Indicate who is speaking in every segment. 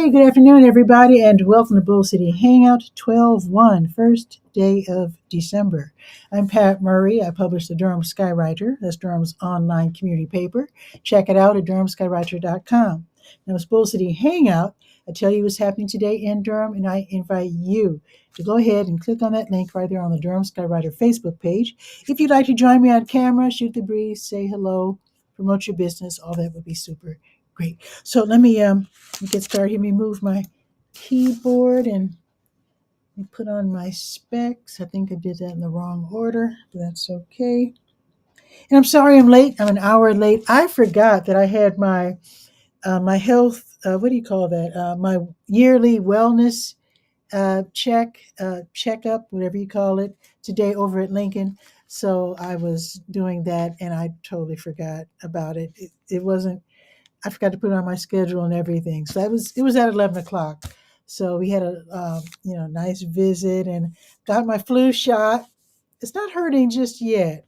Speaker 1: Hey, good afternoon, everybody, and welcome to Bull City Hangout 12/1, first day of December. I'm Pat Murray. I publish the Durham Skywriter. That's Durham's online community paper. Check it out at durhamskywriter.com. Now, it's Bull City Hangout. I tell you what's happening today in Durham, and I invite you to go ahead and click on that link right there on the Durham Skywriter Facebook page. If you'd like to join me on camera, shoot the breeze, say hello, promote your business, all that would be super great. So let me get started. Let me move my keyboard and put on my specs. I think I did that in the wrong order, but that's okay. And I'm sorry I'm late. I'm an hour late. I forgot that I had my health. What do you call that? My yearly wellness checkup, whatever you call it, today over at Lincoln. So I was doing that, and I totally forgot about it. It wasn't. I forgot to put it on my schedule and everything. So it was at 11 o'clock. So we had a nice visit and got my flu shot. It's not hurting just yet.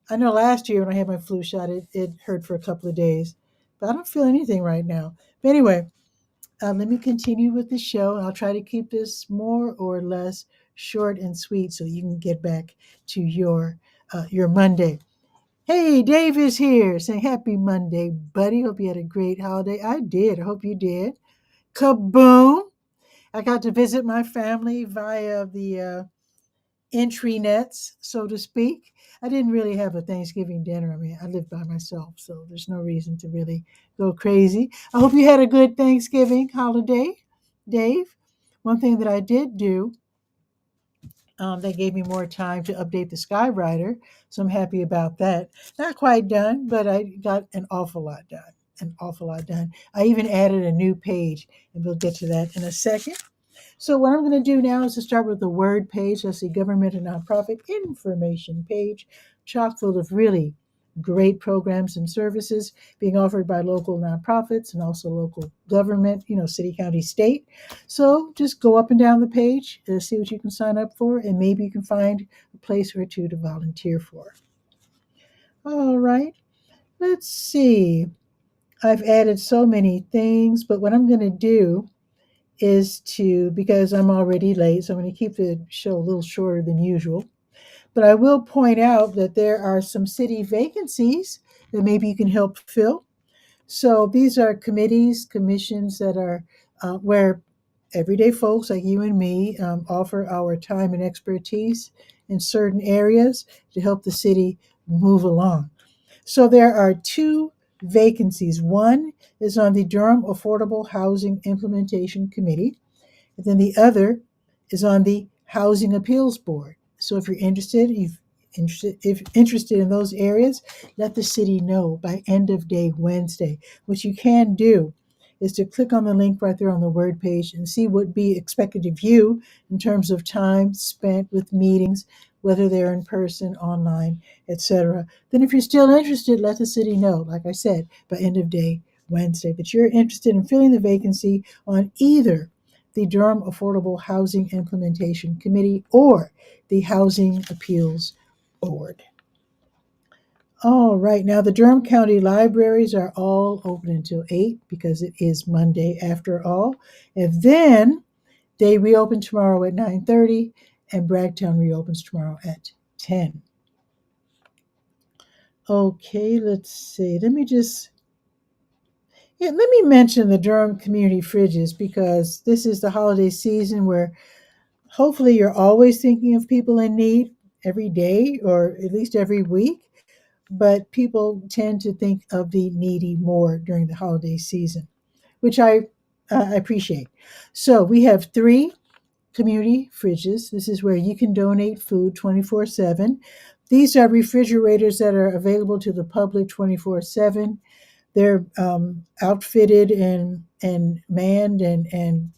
Speaker 1: I know last year when I had my flu shot, it hurt for a couple of days, but I don't feel anything right now. But anyway, let me continue with the show. I'll try to keep this more or less short and sweet so you can get back to your Monday. Hey, Dave is here saying happy Monday, buddy. Hope you had a great holiday. I did. I hope you did. Kaboom. I got to visit my family via the entry nets, so to speak. I didn't really have a Thanksgiving dinner. I mean, I live by myself, so there's no reason to really go crazy. I hope you had a good Thanksgiving holiday, Dave. One thing that I did do, they gave me more time to update the Skywriter, so I'm happy about that. Not quite done, but I got an awful lot done. An awful lot done. I even added a new page, and we'll get to that in a second. So what I'm going to do now is to start with the word page. That's the government and nonprofit information page, chock full of really great programs and services being offered by local nonprofits and also local government, city, county, state. So just go up and down the page, see what you can sign up for, and maybe you can find a place or two to volunteer for. All right, let's see. I've added so many things, but what I'm going to do is because I'm already late, so I'm going to keep the show a little shorter than usual. But I will point out that there are some city vacancies that maybe you can help fill. So these are committees, commissions that are where everyday folks like you and me offer our time and expertise in certain areas to help the city move along. So there are two vacancies. One is on the Durham Affordable Housing Implementation Committee, and then the other is on the Housing Appeals Board. So if you're interested in those areas, let the city know by end of day Wednesday. What you can do is to click on the link right there on the word page and see what be expected of you in terms of time spent with meetings, whether they're in person, online, etc. Then if you're still interested, let the city know, like I said, by end of day Wednesday, that you're interested in filling the vacancy on either the Durham Affordable Housing Implementation Committee or the Housing Appeals Board. All right, now the Durham County Libraries are all open until 8 because it is Monday after all. And then they reopen tomorrow at 9:30 and Bragtown reopens tomorrow at 10. Okay, let's see. Let me mention the Durham Community Fridges because this is the holiday season where hopefully you're always thinking of people in need every day or at least every week, but people tend to think of the needy more during the holiday season, which I appreciate. So we have 3 community fridges. This is where you can donate food 24/7. These are refrigerators that are available to the public 24/7. They're outfitted and manned and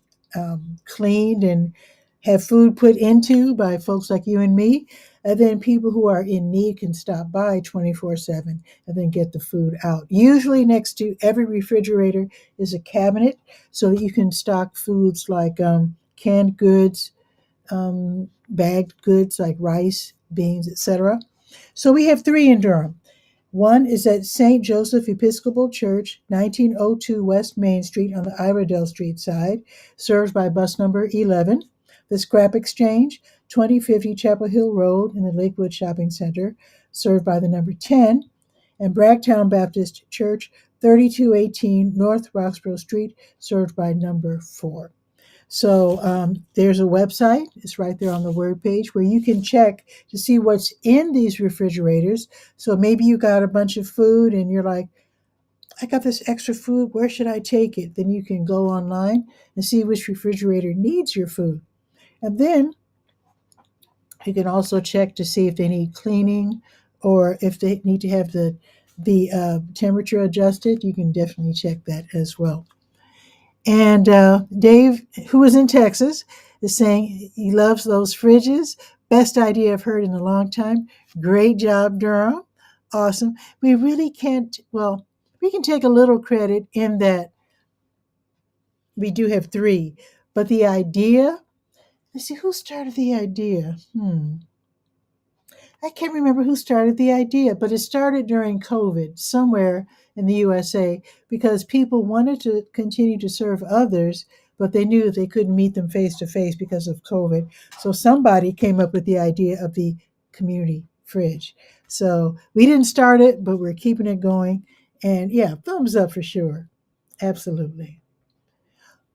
Speaker 1: cleaned and have food put into by folks like you and me. And then people who are in need can stop by 24/7 and then get the food out. Usually next to every refrigerator is a cabinet so that you can stock foods like canned goods, bagged goods like rice, beans, etc. So we have 3 in Durham. One is at St. Joseph Episcopal Church, 1902 West Main Street on the Iredell Street side, served by bus number 11. The Scrap Exchange, 2050 Chapel Hill Road in the Lakewood Shopping Center, served by the number 10. And Bragtown Baptist Church, 3218 North Roxborough Street, served by number 4. So there's a website, it's right there on the word page, where you can check to see what's in these refrigerators. So maybe you got a bunch of food and you're like, I got this extra food, where should I take it? Then you can go online and see which refrigerator needs your food. And then you can also check to see if they need cleaning or if they need to have the temperature adjusted. You can definitely check that as well. And Dave, who is in Texas, is saying he loves those fridges. Best idea I've heard in a long time. Great job, Durham. Awesome. We really can't, well, we can take a little credit in that we do have 3. But the idea, let's see, who started the idea? I can't remember who started the idea, but it started during COVID somewhere in the USA because people wanted to continue to serve others, but they knew they couldn't meet them face to face because of COVID. So somebody came up with the idea of the community fridge. So we didn't start it, but we're keeping it going. And yeah, thumbs up for sure. Absolutely.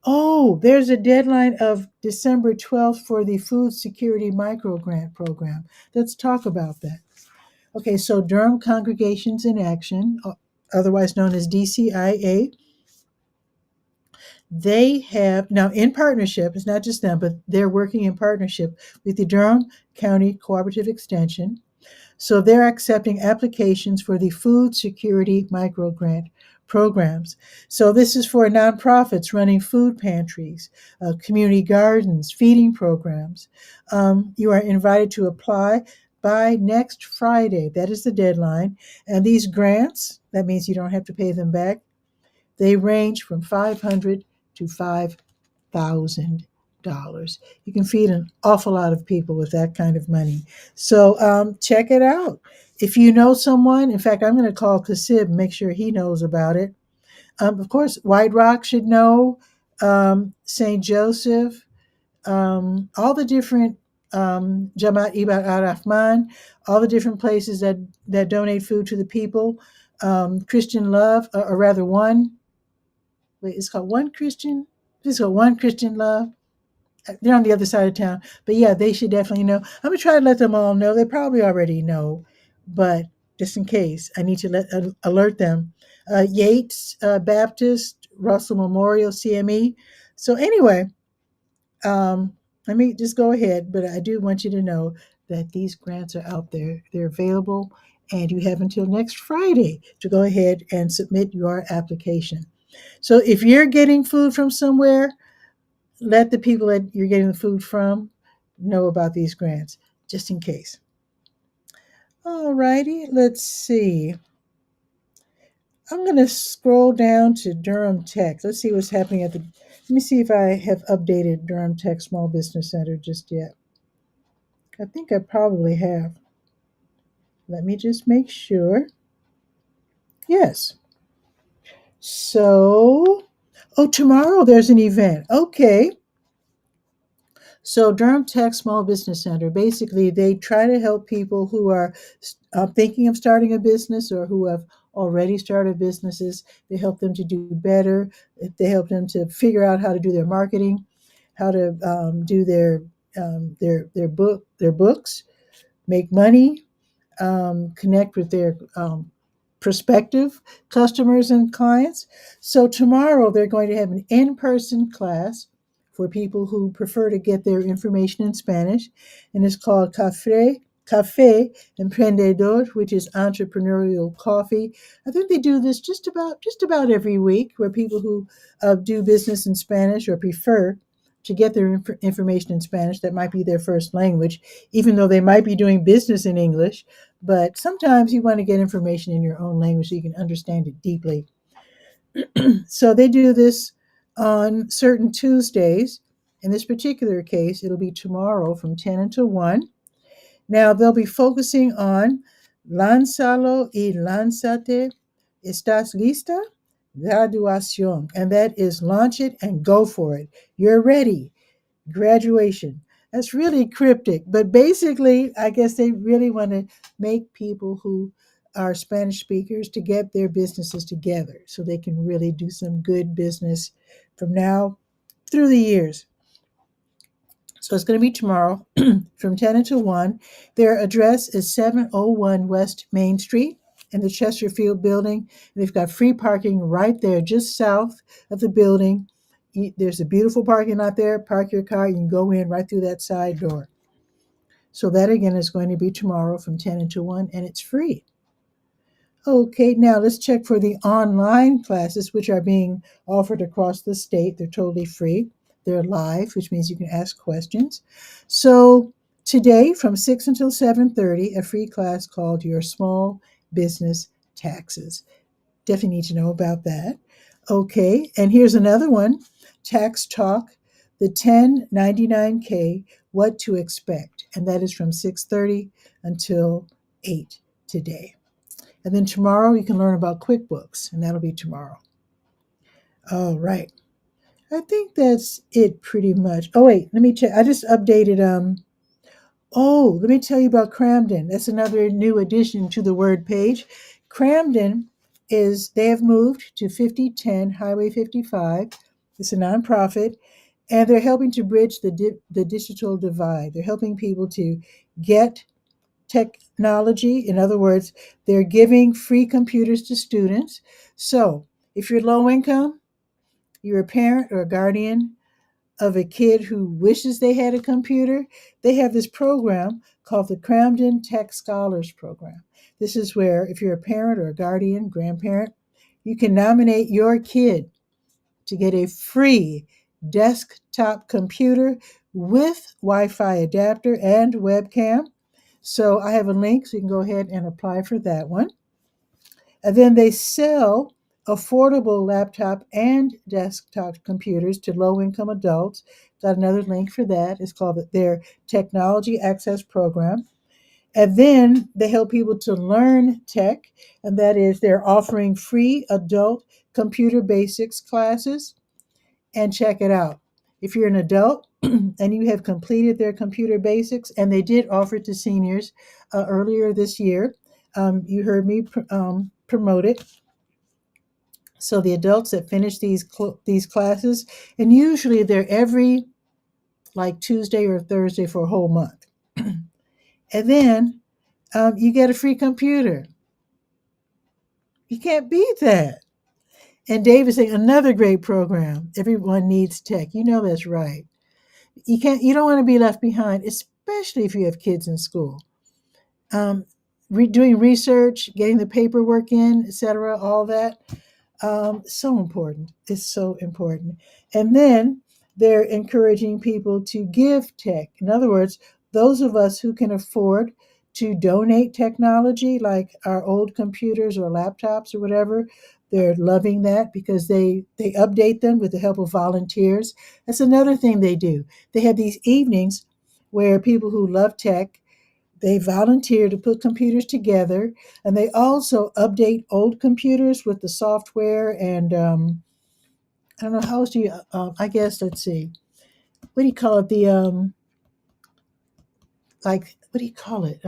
Speaker 1: Oh, there's a deadline of December 12th for the Food Security Micro Grant Program. Let's talk about that. Okay, so Durham Congregations in Action, otherwise known as DCIA, they have now in partnership, it's not just them, but they're working in partnership with the Durham County Cooperative Extension. So they're accepting applications for the food security micro grant programs. So this is for nonprofits running food pantries, community gardens, feeding programs. You are invited to apply by next Friday. That is the deadline. And these grants, that means you don't have to pay them back, they range from $500 to $5,000. You can feed an awful lot of people with that kind of money. So check it out. If you know someone, in fact, I'm going to call Kasib and make sure he knows about it. Of course, White Rock should know, St. Joseph, all the different Jamaat Ibad al-Rahman, all the different places that donate food to the people. Christian Love, or rather one, wait, it's called One Christian. It's called One Christian Love. They're on the other side of town, but yeah, they should definitely know. I'm gonna try to let them all know. They probably already know, but just in case, I need to alert them. Yates Baptist, Russell Memorial, CME. So anyway, let me just go ahead, but I do want you to know that these grants are out there. They're available, and you have until next Friday to go ahead and submit your application. So if you're getting food from somewhere, let the people that you're getting the food from know about these grants, just in case. All righty, let's see. I'm going to scroll down to Durham Tech. Let's see what's happening at the. Let me see if I have updated Durham Tech Small Business Center just yet. I think I probably have. Let me just make sure. Yes. So, oh, tomorrow there's an event. Okay. So Durham Tech Small Business Center, basically, they try to help people who are thinking of starting a business or who have already started businesses. They help them to do better. They help them to figure out how to do their marketing, how to do their books, make money, connect with their prospective customers and clients. So tomorrow they're going to have an in-person class for people who prefer to get their information in Spanish, and it's called Café Emprendedor, which is entrepreneurial coffee. I think they do this just about every week, where people who do business in Spanish or prefer to get their information in Spanish, that might be their first language, even though they might be doing business in English. But sometimes you want to get information in your own language so you can understand it deeply. So they do this on certain Tuesdays. In this particular case, it'll be tomorrow from 10 until 1. Now, they'll be focusing on Lánzalo y lánzate. ¿Estás lista? Graduación. And that is launch it and go for it. You're ready. Graduation. That's really cryptic, but basically, I guess they really want to make people who are Spanish speakers to get their businesses together so they can really do some good business from now through the years. So it's going to be tomorrow from 10 until 1. Their address is 701 West Main Street in the Chesterfield building. They've got free parking right there, just south of the building. There's a beautiful parking lot there. Park your car. You can go in right through that side door. So that again is going to be tomorrow from 10 until 1, and it's free. Okay, now let's check for the online classes, which are being offered across the state. They're totally free. They're live, which means you can ask questions. So today from 6 until 7:30, a free class called Your Small Business Taxes. Definitely need to know about that. Okay, and here's another one, Tax Talk, the 1099K, What to Expect. And that is from 6:30 until 8 today. And then tomorrow you can learn about QuickBooks, and that'll be tomorrow. All right. I think that's it pretty much. Oh wait, let me check. I just updated let me tell you about Cramden. That's another new addition to the word page. Cramden they have moved to 5010 Highway 55. It's a nonprofit, and they're helping to bridge the digital divide. They're helping people to get technology. In other words, they're giving free computers to students. So if you're low income, you're a parent or a guardian of a kid who wishes they had a computer, they have this program called the Cramden Tech Scholars Program. This is where, if you're a parent or a guardian, grandparent, you can nominate your kid to get a free desktop computer with Wi Fi adapter and webcam. So I have a link, so you can go ahead and apply for that one. And then they sell affordable laptop and desktop computers to low income adults. Got another link for that. It's called their Technology Access Program. And then they help people to learn tech, and that is they're offering free adult computer basics classes. And check it out. If you're an adult and you have completed their computer basics, and they did offer it to seniors earlier this year, you heard me promote it. So the adults that finish these classes, and usually they're every like Tuesday or Thursday for a whole month, and then you get a free computer. You can't beat that. And Dave is saying another great program. Everyone needs tech. You know that's right. You don't want to be left behind, especially if you have kids in school. Doing research, getting the paperwork in, etc., all that. So important. It's so important. And then they're encouraging people to give tech. In other words, those of us who can afford to donate technology, like our old computers or laptops or whatever, they're loving that because they update them with the help of volunteers. That's another thing they do. They have these evenings where people who love tech, they volunteer to put computers together, and they also update old computers with the software. And I don't know how else do you. I guess let's see. What do you call it? The like what do you call it?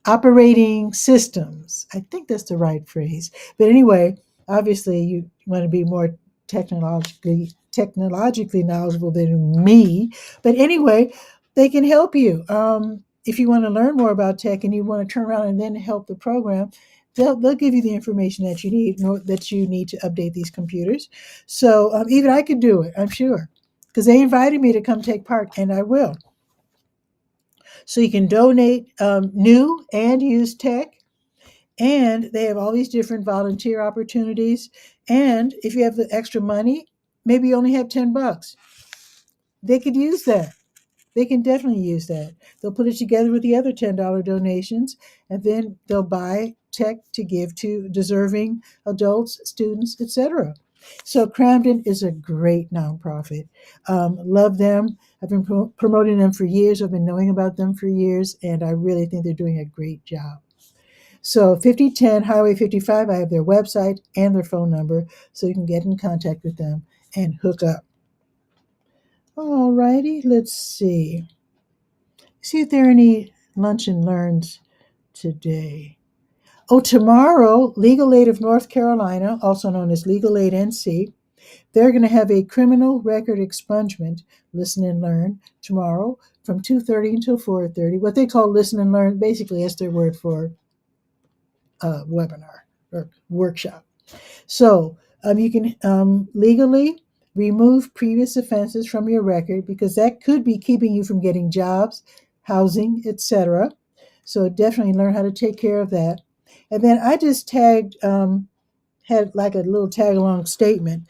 Speaker 1: Operating systems. I think that's the right phrase. But anyway, obviously you want to be more technologically knowledgeable than me. But anyway, they can help you. If you want to learn more about tech and you want to turn around and then help the program, they'll give you the information that you need to update these computers. So even I could do it, I'm sure, because they invited me to come take part, and I will. So you can donate new and used tech, and they have all these different volunteer opportunities. And if you have the extra money, maybe you only have $10. They could use that. They can definitely use that. They'll put it together with the other $10 donations, and then they'll buy tech to give to deserving adults, students, etc. So Cramden is a great nonprofit. Love them. I've been promoting them for years. I've been knowing about them for years, and I really think they're doing a great job. So 5010 Highway 55, I have their website and their phone number, so you can get in contact with them and hook up. All righty, let's see. See if there are any lunch and learns today. Oh, tomorrow, Legal Aid of North Carolina, also known as Legal Aid NC, they're going to have a criminal record expungement, listen and learn, tomorrow from 2:30 until 4:30. What they call listen and learn, basically, is their word for webinar or workshop. So you can legally remove previous offenses from your record because that could be keeping you from getting jobs, housing, etc. So definitely learn how to take care of that. And then I just tagged, had like a little tag along statement,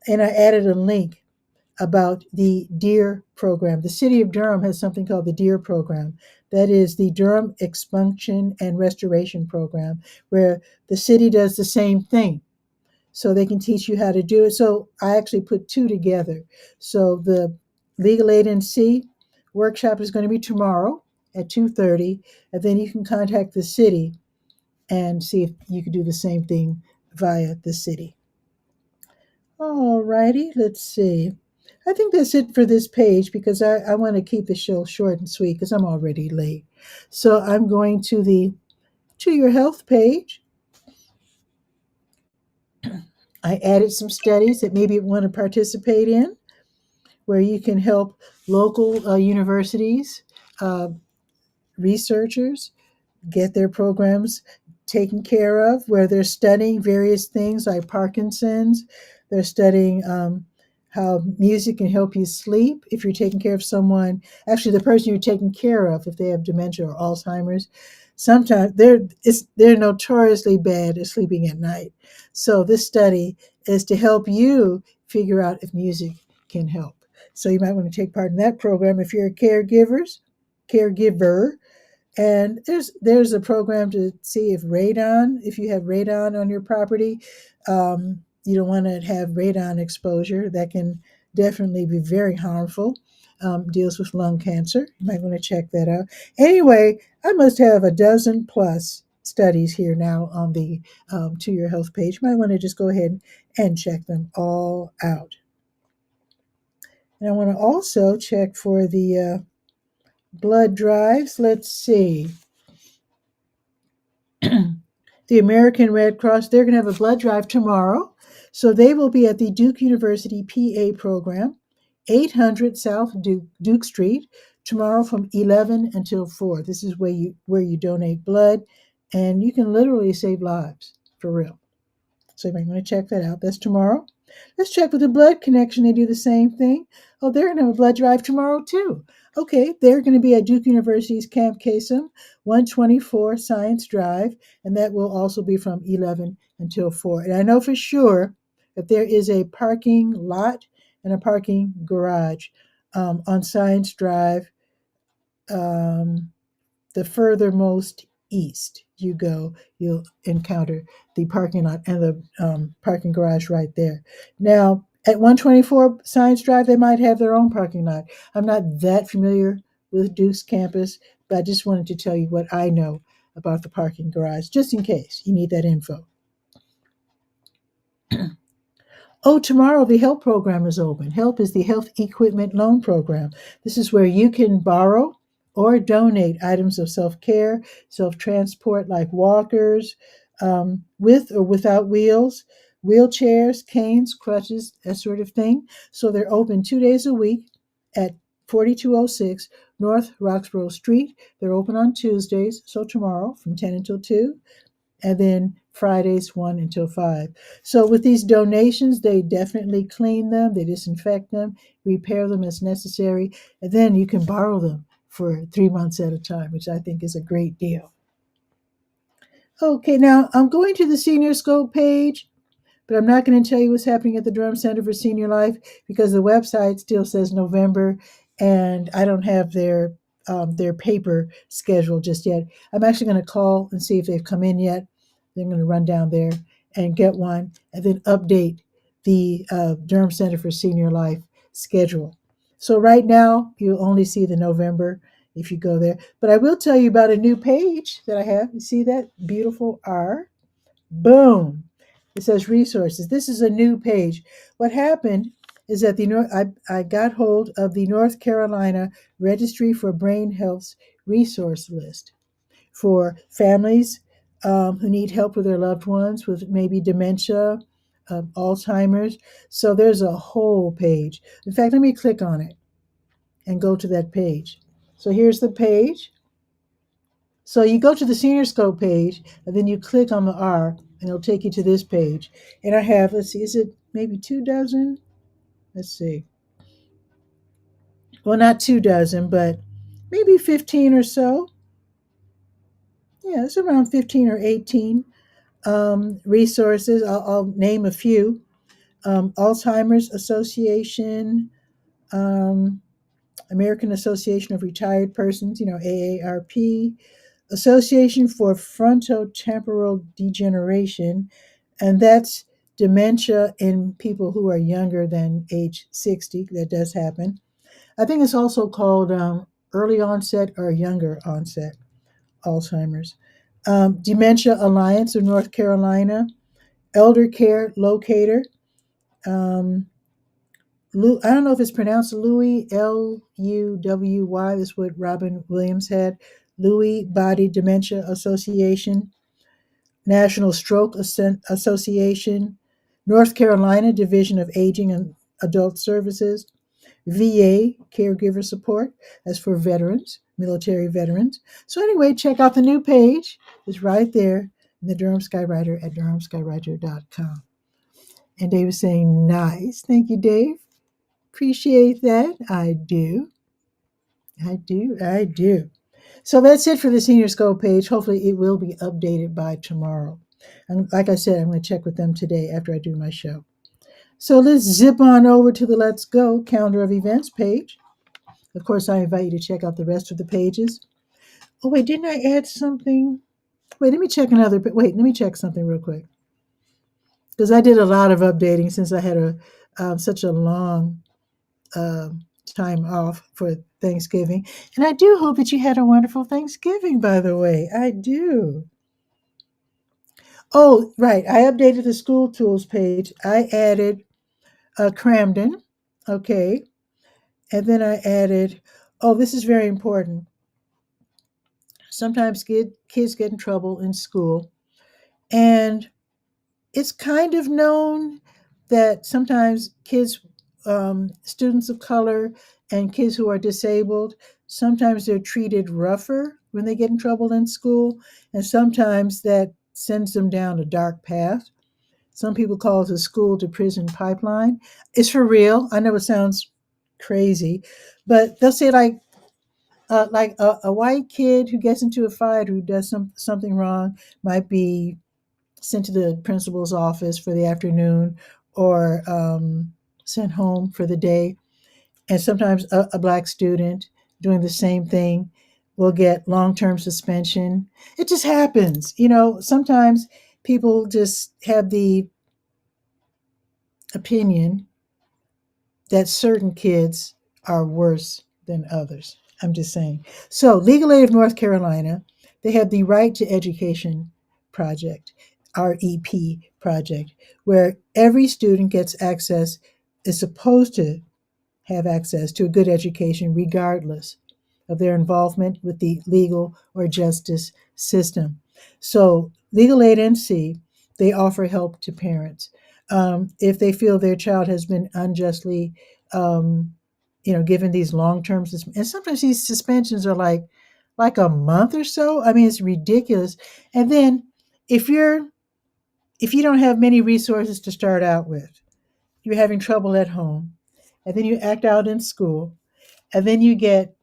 Speaker 1: and I added a link about the DEAR program. The city of Durham has something called the DEAR program. That is the Durham Expunction and Restoration Program, where the city does the same thing. So they can teach you how to do it. So I actually put two together. So the Legal Aid NC workshop is going to be tomorrow at 2:30, and then you can contact the city and see if you can do the same thing via the city. All righty, let's see. I think that's it for this page because I want to keep the show short and sweet because I'm already late. So I'm going to the To Your Health page. I added some studies that maybe you want to participate in where you can help local universities, uh, researchers, get their programs taken care of, where they're studying various things like Parkinson's. They're studying how music can help you sleep if you're taking care of someone. Actually, the person you're taking care of, if they have dementia or Alzheimer's, sometimes they're notoriously bad at sleeping at night. So this study is to help you figure out if music can help. So you might want to take part in that program if you're a caregiver. And there's a program to see if you have radon on your property, you don't want to have radon exposure. That can definitely be very harmful. Deals with lung cancer. You might want to check that out. Anyway, I must have a dozen plus studies here now on the To Your Health page. You might want to just go ahead and check them all out. And I want to also check for the blood drives. Let's see. The American Red Cross, they're going to have a blood drive tomorrow. So they will be at the Duke University PA program, 800 South Duke Street, tomorrow from 11 until 4. This is where you donate blood, and you can literally save lives, for real. So you might want to check that out. That's tomorrow. Let's check with the Blood Connection. They do the same thing. Oh, they're going to have a blood drive tomorrow, too. Okay, they're going to be at Duke University's Camp Kasem, 124 Science Drive, and that will also be from 11 until 4. And I know for sure that there is a parking lot and a parking garage on Science Drive. The furthermost east you go, you'll encounter the parking lot and the parking garage right there. Now, at 124 Science Drive, they might have their own parking lot. I'm not that familiar with Duke's campus, but I just wanted to tell you what I know about the parking garage, just in case you need that info. Oh, tomorrow the HELP program is open. HELP is the Health Equipment Loan Program. This is where you can borrow or donate items of self-care, self-transport like walkers, with or without wheels, wheelchairs, canes, crutches, that sort of thing. So they're open 2 days a week at 4206 North Roxborough Street. They're open on Tuesdays, so tomorrow from 10 until 2, and then Fridays 1 until 5. So with these donations, they definitely clean them, they disinfect them, repair them as necessary, and then you can borrow them for 3 months at a time, which I think is a great deal. Okay, now I'm going to the Senior Scope page, but I'm not going to tell you what's happening at the Durham Center for Senior Life because the website still says November, and I don't have their paper schedule just yet. I'm actually going to call and see if they've come in yet. Then I'm going to run down there and get one, and then update the Durham Center for Senior Life schedule. So right now, you'll only see the November. if you go there. But I will tell you about a new page that I have. You see that beautiful R? Boom. It says resources. This is a new page. What happened is that I got hold of the North Carolina Registry for Brain Health's resource list for families who need help with their loved ones with maybe dementia, Alzheimer's. So there's a whole page. In fact, let me click on it and go to that page. So here's the page. So you go to the Senior Scope page, and then you click on the R, and it'll take you to this page. And I have, let's see, is it maybe 2 dozen? Let's see. Well, not 2 dozen, but maybe 15 or so. Yeah, it's around 15 or 18 resources. I'll name a few. Alzheimer's Association, um, American Association of Retired Persons, AARP, Association for Frontotemporal Degeneration, and that's dementia in people who are younger than age 60. That does happen. I think it's also called early onset or younger onset Alzheimer's. Dementia Alliance of North Carolina, Elder Care Locator. Um, I don't know if it's pronounced Louis, Luwy. That's what Robin Williams had. Lewy Body Dementia Association, National Stroke Association, North Carolina Division of Aging and Adult Services, VA Caregiver Support. That's for veterans, military veterans. So anyway, check out the new page. It's right there in the Durham Skywriter at durhamskywriter.com. And Dave is saying, nice. Thank you, Dave. Appreciate that. I do. I do. I do. So that's it for the Senior Scope page. Hopefully, it will be updated by tomorrow. And like I said, I'm going to check with them today after I do my show. So let's zip on over to the Let's Go calendar of events page. Of course, I invite you to check out the rest of the pages. Oh, wait, didn't I add something? Wait, let me check another. Wait, let me check something real quick. Because I did a lot of updating since I had such a long uh, time off for Thanksgiving. And I do hope that you had a wonderful Thanksgiving, by the way. I do. Oh, right. I updated the school tools page. I added Cramden. Okay. And then I added, oh, this is very important. Sometimes kids get in trouble in school. And it's kind of known that sometimes kids, students of color, and kids who are disabled, sometimes they're treated rougher when they get in trouble in school, and sometimes that sends them down a dark path. Some people call it the school to prison pipeline. It's for real. I know it sounds crazy, but they'll say like a white kid who gets into a fight, who does something wrong, might be sent to the principal's office for the afternoon or sent home for the day. And sometimes a black student doing the same thing will get long-term suspension. It just happens. Sometimes people just have the opinion that certain kids are worse than others. I'm just saying. So, Legal Aid of North Carolina, they have the Right to Education Project, REP project, where every student is supposed to have access to a good education regardless of their involvement with the legal or justice system. So, Legal Aid NC, they offer help to parents. If they feel their child has been unjustly, given these long-term and sometimes these suspensions are like a month or so. I mean, it's ridiculous. And then if you don't have many resources to start out with, you're having trouble at home, and then you act out in school, and then you get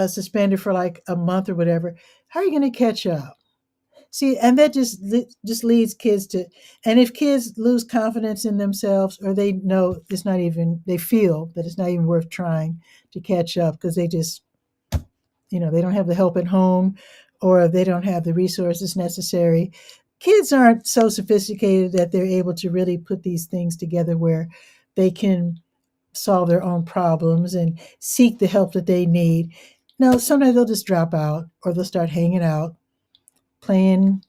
Speaker 1: suspended for like a month or whatever. How are you going to catch up? See, and that just leads kids to, and if kids lose confidence in themselves, or they know they feel that it's not even worth trying to catch up because they don't have the help at home, or they don't have the resources necessary. Kids aren't so sophisticated that they're able to really put these things together where they can solve their own problems and seek the help that they need. Now, sometimes they'll just drop out or they'll start hanging out, playing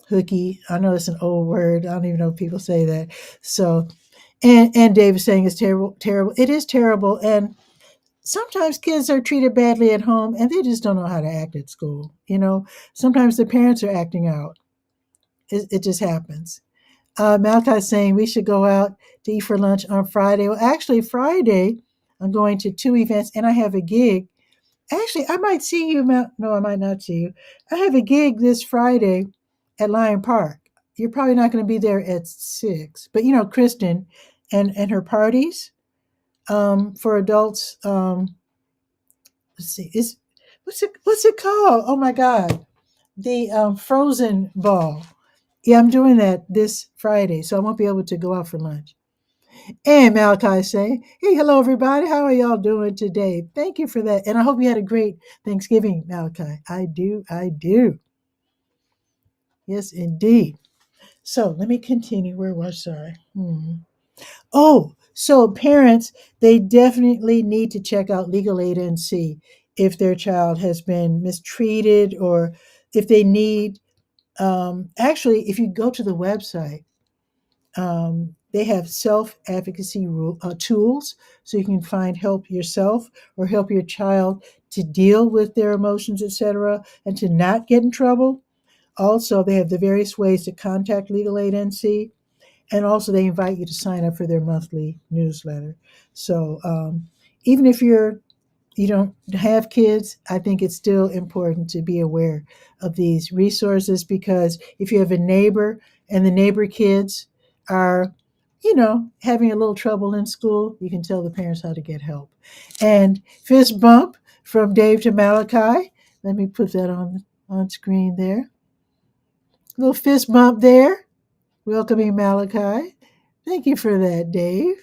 Speaker 1: hooky. I know it's an old word. I don't even know if people say that. So, and Dave is saying it's terrible, terrible. It is terrible. And sometimes kids are treated badly at home and they just don't know how to act at school. Sometimes the parents are acting out. It just happens. Malachi's saying we should go out to eat for lunch on Friday. Well, actually, Friday, I'm going to two events and I have a gig. Actually, I might see you. No, I might not see you. I have a gig this Friday at Lion Park. You're probably not going to be there at 6, but Kristen and her parties for adults. Let's see, is what's it called? Oh my God, the Frozen Ball. Yeah, I'm doing that this Friday, so I won't be able to go out for lunch. And Malachi saying, "Hey, hello everybody. How are y'all doing today? Thank you for that, and I hope you had a great Thanksgiving, Malachi. I do, I do. Yes, indeed. So let me continue. Where was I? Oh, so parents, they definitely need to check out legal aid and see if their child has been mistreated or if they need. Actually, if you go to the website, they have self advocacy tools so you can find help yourself or help your child to deal with their emotions, etc., and to not get in trouble. Also, they have the various ways to contact Legal Aid NC, and also they invite you to sign up for their monthly newsletter. So even if you don't have kids, I think it's still important to be aware of these resources because if you have a neighbor and the neighbor kids are, having a little trouble in school, you can tell the parents how to get help. And fist bump from Dave to Malachi. Let me put that on screen there. Little fist bump there, welcoming Malachi. Thank you for that, Dave.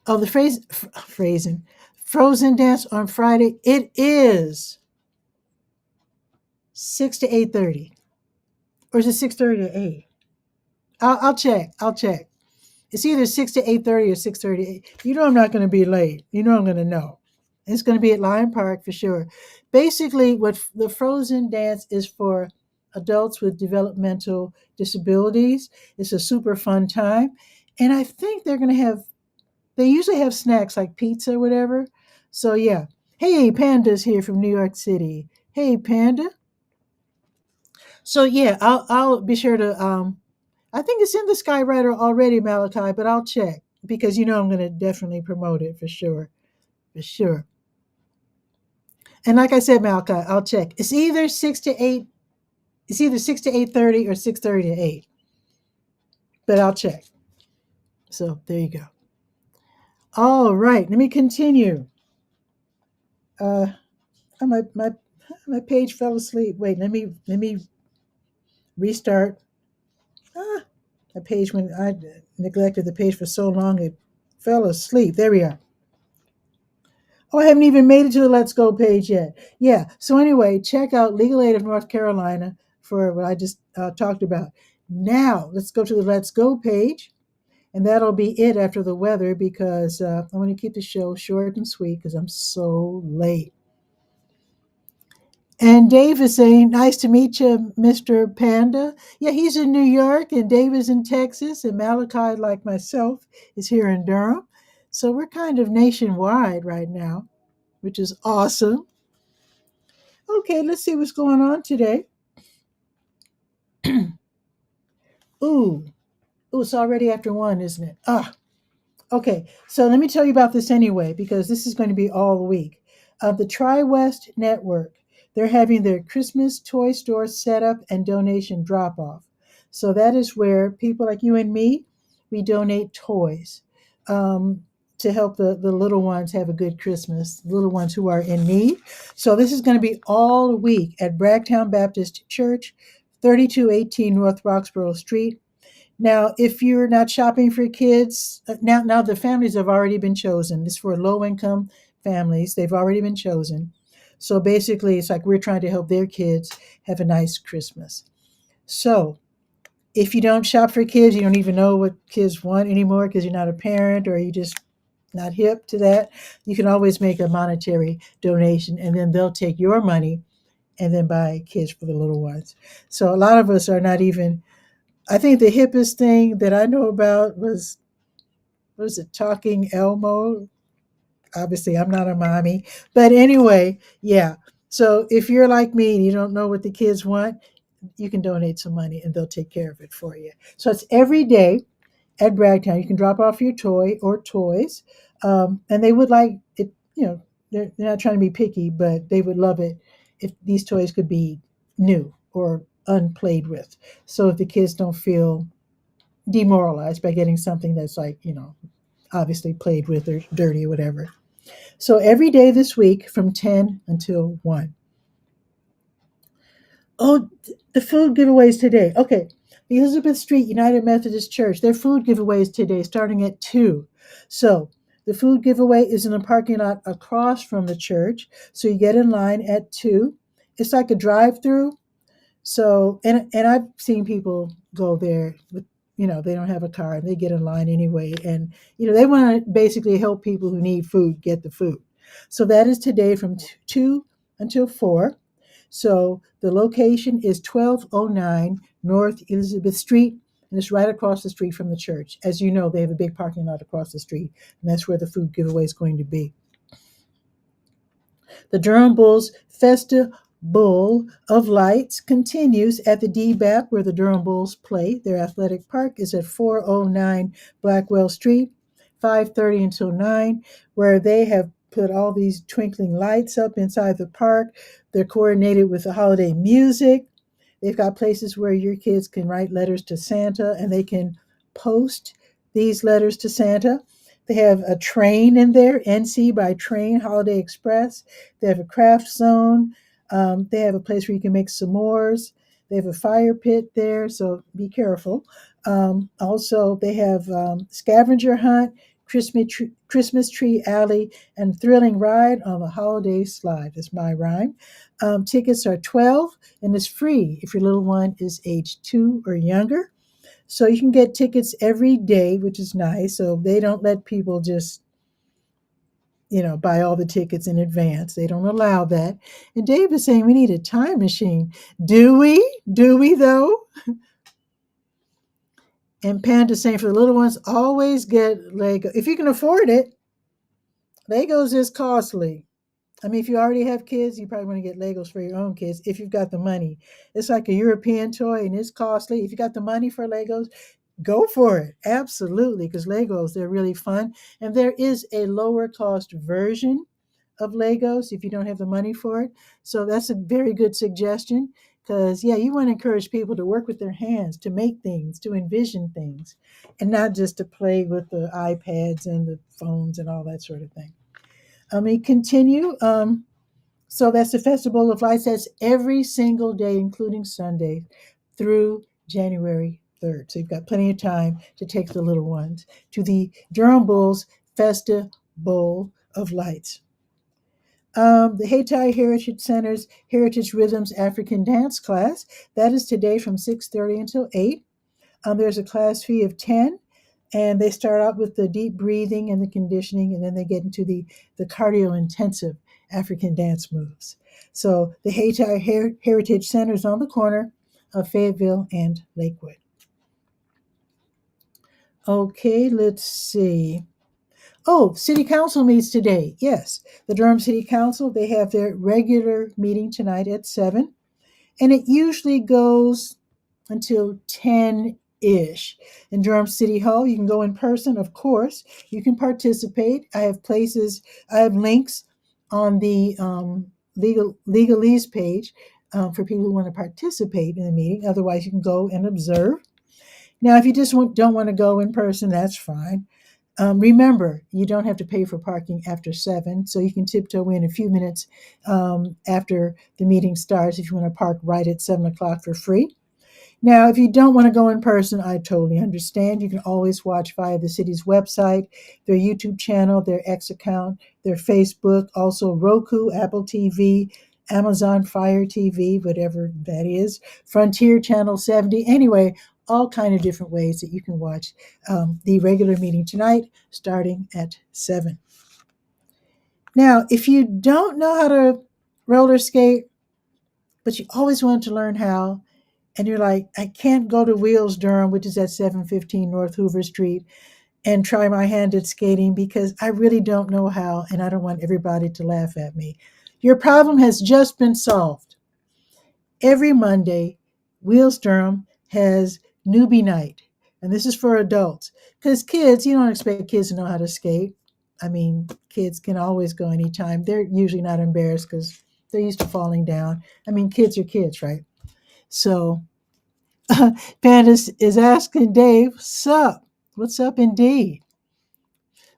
Speaker 1: Oh, the phrasing. Frozen dance on Friday. It is 6 to 8:30, or is it 6:30 to 8? I'll check. I'll check. It's either 6 to 8:30 or 6:30 to 8. I'm not going to be late. I'm going to know. It's going to be at Lion Park for sure. Basically, what the Frozen dance is for adults with developmental disabilities. It's a super fun time, and I think they're going to have. They usually have snacks like pizza or whatever. So yeah. Hey, Panda's here from New York City. Hey, Panda. So yeah, I'll be sure to. I think it's in the Skywriter already, Malachi, but I'll check because I'm going to definitely promote it for sure, for sure. And like I said, Malachi, I'll check. It's either 6 to 8. It's either 6 to 8:30 or 6:30 to 8. But I'll check. So there you go. All right, let me continue. Uh, my page fell asleep. Wait, let me restart. Ah, the page when I neglected the page for so long it fell asleep. There we are. Oh, I haven't even made it to the Let's Go page yet. Yeah. So anyway, check out Legal Aid of North Carolina for what I just talked about. Now let's go to the Let's Go page, and that'll be it after the weather because I want to keep the show short and sweet because I'm so late. And Dave is saying, "Nice to meet you, Mr. Panda." Yeah, he's in New York, and Dave is in Texas, and Malachi, like myself, is here in Durham. So we're kind of nationwide right now, which is awesome. Okay, let's see what's going on today. Ooh, it's already after 1, isn't it? Okay, so let me tell you about this anyway, because this is going to be all week. The Tri-West Network, they're having their Christmas toy store setup and donation drop-off. So that is where people like you and me, we donate toys to help the little ones have a good Christmas, little ones who are in need. So this is going to be all week at Bragtown Baptist Church, 3218 North Roxborough Street. Now, if you're not shopping for kids, now the families have already been chosen. This is for low income families. They've already been chosen. So basically, it's like we're trying to help their kids have a nice Christmas. So if you don't shop for kids, you don't even know what kids want anymore because you're not a parent or you just not hip to that, you can always make a monetary donation, and then they'll take your money and then buy kids for the little ones. So a lot of us are not even. I think the hippest thing that I know about was it Talking Elmo. Obviously, I'm not a mommy, but anyway, yeah. So if you're like me and you don't know what the kids want, you can donate some money and they'll take care of it for you. So it's every day at Bragtown. You can drop off your toy or toys, and they would like it. They're not trying to be picky, but they would love it if these toys could be new or unplayed with, so if the kids don't feel demoralized by getting something that's like obviously played with or dirty or whatever. So every day this week from 10 until 1. Oh, the food giveaways today. Okay. The Elizabeth Street United Methodist Church, their food giveaways today starting at 2. So the food giveaway is in a parking lot across from the church. So you get in line at 2. It's like a drive-through. So and I've seen people go there with they don't have a car and they get in line anyway, and they want to basically help people who need food get the food. So that is today from 2 until 4. So the location is 1209 North Elizabeth Street, and it's right across the street from the church. As you know, they have a big parking lot across the street, and that's where the food giveaway is going to be. The Durham Bulls Festival of Lights continues at the DBAP where the Durham Bulls play. Their athletic park is at 409 Blackwell Street, 5:30 until 9, where they have put all these twinkling lights up inside the park. They're coordinated with the holiday music. They've got places where your kids can write letters to Santa and they can post these letters to Santa. They have a train in there, NC by Train, Holiday Express. They have a craft zone. They have a place where you can make s'mores. They have a fire pit there, so be careful. Also, they have scavenger hunt, Christmas tree alley, and thrilling ride on the holiday slide. That's my rhyme. Tickets are 12 and it's free if your little one is age 2 or younger. So you can get tickets every day, which is nice. So they don't let people just, buy all the tickets in advance. They don't allow that. And Dave is saying we need a time machine. Do we? Do we though? And Panda's saying for the little ones, always get Lego. If you can afford it, Legos is costly. I mean, if you already have kids, you probably want to get Legos for your own kids if you've got the money. It's like a European toy and it's costly. If you got the money for Legos, go for it. Absolutely, because Legos, they're really fun. And there is a lower cost version of Legos if you don't have the money for it. So that's a very good suggestion because, yeah, you want to encourage people to work with their hands, to make things, to envision things, and not just to play with the iPads and the phones and all that sort of thing. Let me continue. So that's the Festival of Lights. That's every single day, including Sunday, through January 3rd. So you've got plenty of time to take the little ones to the Durham Bulls Festival of Lights. The Hayti Heritage Center's Heritage Rhythms African Dance class, that is today from 6:30 until 8. There's a class fee of 10, and they start out with the deep breathing and the conditioning, and then they get into the cardio intensive African dance moves. So the Hayti Heritage Center is on the corner of Fayetteville and Lakewood. Okay, let's see. Oh, City Council meets today. Yes, the Durham City Council, they have their regular meeting tonight at 7, and it usually goes until 10-ish. In Durham City Hall, you can go in person, of course. You can participate. I have links on the legalese page for people who want to participate in the meeting. Otherwise, you can go and observe. Now, if you just don't want to go in person, that's fine. Remember, you don't have to pay for parking after 7, so you can tiptoe in a few minutes after the meeting starts if you want to park right at 7 o'clock for free. Now, if you don't want to go in person, I totally understand. You can always watch via the city's website, their YouTube channel, their X account, their Facebook, also Roku, Apple TV, Amazon Fire TV, whatever that is, Frontier Channel 70. Anyway, all kind of different ways that you can watch the regular meeting tonight, starting at 7. Now, if you don't know how to roller skate, but you always wanted to learn how, and you're like, I can't go to Wheels Durham, which is at 715 North Hoover Street, and try my hand at skating because I really don't know how, and I don't want everybody to laugh at me. Your problem has just been solved. Every Monday, Wheels Durham has newbie night, and this is for adults. Because kids, you don't expect kids to know how to skate. I mean, kids can always go anytime. They're usually not embarrassed because they're used to falling down. I mean, kids are kids, right? So Pandis is asking Dave, sup? What's up indeed?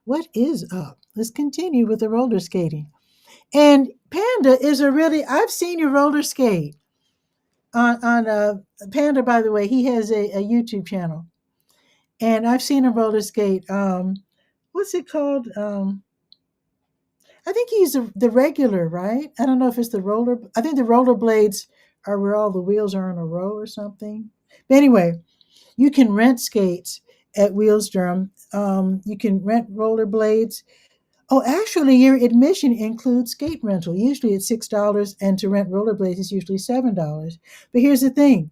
Speaker 1: What is up? Let's continue with the roller skating. And Panda is a really, I've seen you roller skate. On Panda, by the way, he has a YouTube channel. And I've seen him roller skate. What's it called? I think he's the regular, right? I don't know if it's the roller. I think the roller blades are where all the wheels are in a row or something. But anyway, you can rent skates at Wheels Durham. You can rent roller blades. Oh, actually, your admission includes skate rental. Usually it's $6, and to rent rollerblades is usually $7. But here's the thing: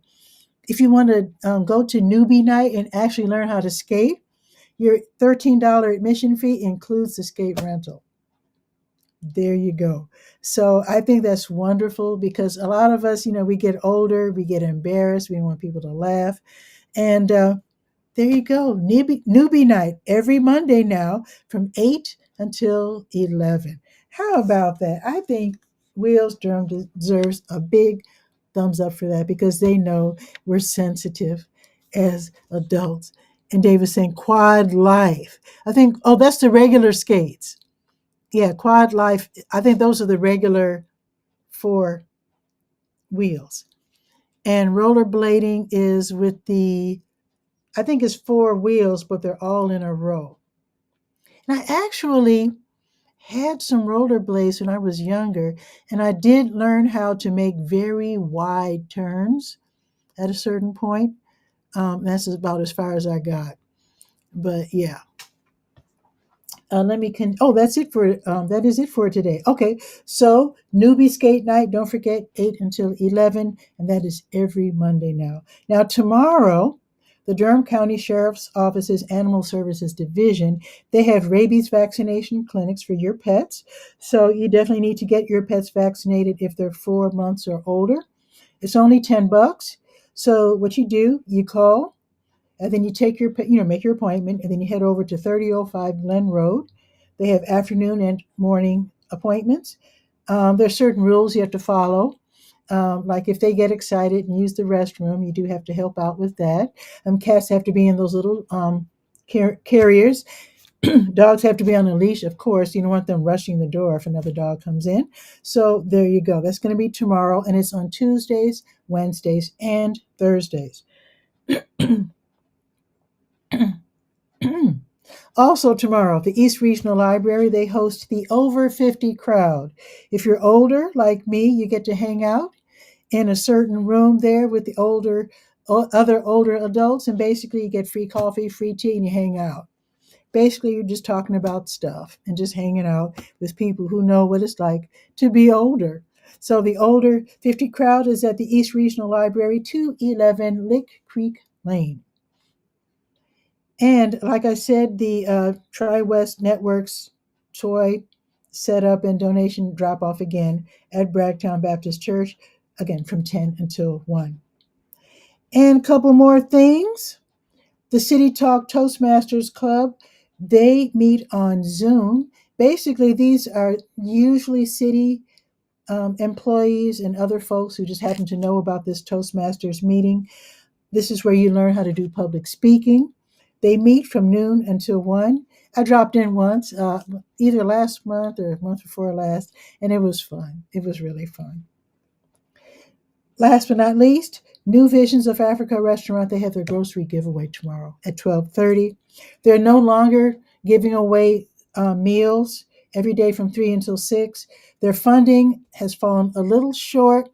Speaker 1: if you want to go to newbie night and actually learn how to skate, your $13 admission fee includes the skate rental. There you go. So I think that's wonderful because a lot of us, we get older, we get embarrassed, we want people to laugh, and there you go. Newbie night every Monday now from 8 until 11. How about that? I think Wheels Durham deserves a big thumbs up for that because they know we're sensitive as adults. And Dave was saying quad life. I think, oh, that's the regular skates. Yeah, quad life. I think those are the regular four wheels. And rollerblading is with I think it's four wheels, but they're all in a row. And I actually had some rollerblades when I was younger, and I did learn how to make very wide turns at a certain point. That's about as far as I got. But yeah, let me. Oh, that's it for. That is it for today. Okay, so newbie skate night. Don't forget 8 until 11, and that is every Monday now. Now tomorrow, the Durham County Sheriff's Office's Animal Services Division, they have rabies vaccination clinics for your pets. So you definitely need to get your pets vaccinated if they're 4 months or older. It's only $10. So what you do, you call, and then you take make your appointment, and then you head over to 3005 Glen Road. They have afternoon and morning appointments. There's certain rules you have to follow. Like if they get excited and use the restroom, you do have to help out with that. Cats have to be in those little carriers. Dogs have to be on a leash, of course. You don't want them rushing the door if another dog comes in. So there you go. That's going to be tomorrow, and it's on Tuesdays, Wednesdays, and Thursdays. Also tomorrow, the East Regional Library, they host the Over 50 crowd. If you're older, like me, you get to hang out in a certain room there with the other older adults, and basically you get free coffee, free tea, and you hang out. Basically, you're just talking about stuff and just hanging out with people who know what it's like to be older. So the Older 50 crowd is at the East Regional Library, 211 Lick Creek Lane. And like I said, the Tri-West Networks toy setup and donation drop off again at Bragtown Baptist Church, again from 10 until 1. And a couple more things. The City Talk Toastmasters Club, they meet on Zoom. Basically, these are usually city employees and other folks who just happen to know about this Toastmasters meeting. This is where you learn how to do public speaking. They meet from noon until 1. I dropped in once, either last month or month before last, and it was fun. It was really fun. Last but not least, New Visions of Africa restaurant, they have their grocery giveaway tomorrow at 12:30. They're no longer giving away meals every day from 3 until 6. Their funding has fallen a little short,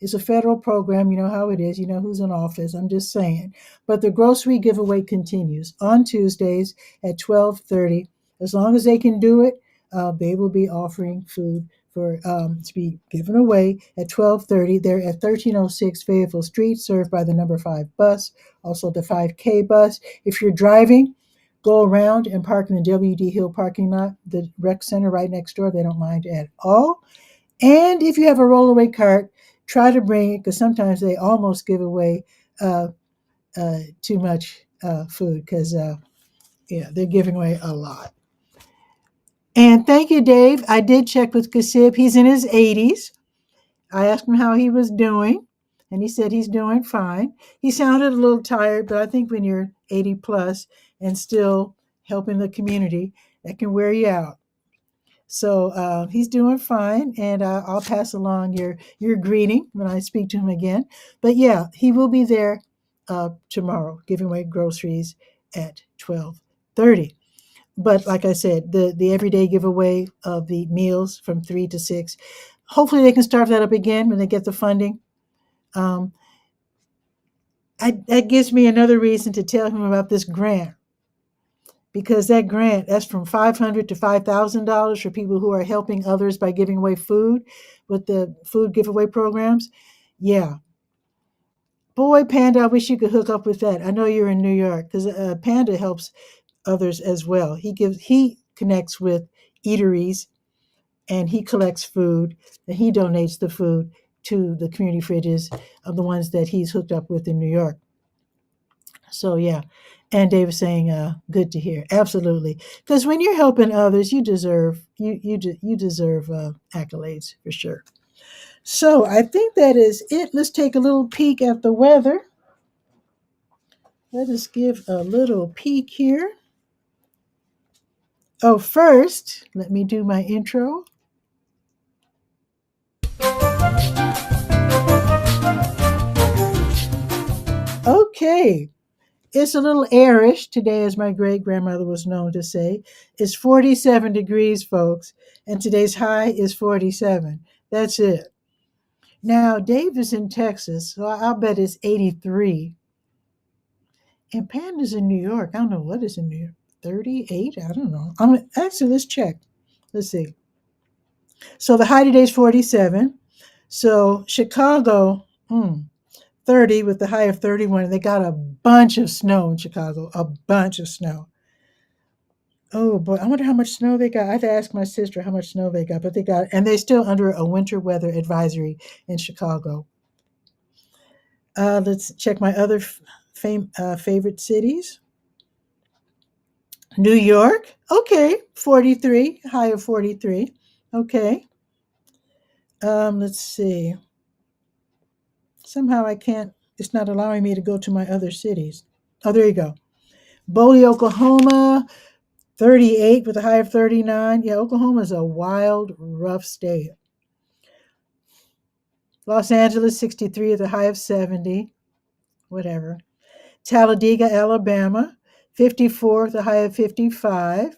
Speaker 1: It's a federal program. You know how it is. You know who's in office. I'm just saying. But the grocery giveaway continues on Tuesdays at 12:30. As long as they can do it, they will be offering food for to be given away at 12:30. They're at 1306 Fayetteville Street, served by the number 5 bus, also the 5K bus. If you're driving, go around and park in the W.D. Hill parking lot, the rec center right next door. They don't mind at all. And if you have a rollaway cart, try to bring it because sometimes they almost give away uh, too much food because yeah, they're giving away a lot. And thank you, Dave. I did check with Kasib. He's in his 80s. I asked him how he was doing, and he said he's doing fine. He sounded a little tired, but I think when you're 80 plus and still helping the community, that can wear you out. So he's doing fine, and I'll pass along your greeting when I speak to him again. But yeah, he will be there tomorrow, giving away groceries at 12:30. But like I said, the everyday giveaway of the meals from 3 to 6. Hopefully, they can start that up again when they get the funding. Um, that gives me another reason to tell him about this grant because that grant that's from $500 to $5,000 for people who are helping others by giving away food with the food giveaway programs. Yeah, boy, Panda, I wish you could hook up with that. I know you're in New York because Panda helps others as well. He connects with eateries and he collects food and he donates the food to the community fridges of the ones that he's hooked up with in New York. So yeah, and Dave was saying, good to hear. Absolutely, because when you're helping others, you deserve accolades for sure. So I think that is it. Let's take a little peek at the weather. Let us give a little peek here. Oh, first, let me do my intro. Okay, it's a little airish today, as my great grandmother was known to say. It's 47 degrees, folks, and today's high is 47. That's it. Now, Dave is in Texas, so I'll bet it's 83. And Panda's in New York. I don't know what is in New York. 38? I don't know. Actually, let's check. Let's see. So the high today is 47. So Chicago, 30 with the high of 31. And they got a bunch of snow in Chicago, a bunch of snow. Oh boy, I wonder how much snow they got. I have to ask my sister how much snow they got, but they got, and they're still under a winter weather advisory in Chicago. Let's check my other favorite cities. New York, okay, 43, high of 43. Okay. Let's see. Somehow I can't, it's not allowing me to go to my other cities. Oh, there you go. Bowie, Oklahoma, 38 with a high of 39. Yeah, Oklahoma is a wild, rough state. Los Angeles, 63 with a high of 70. Whatever. Talladega, Alabama, 54 with a high of 55.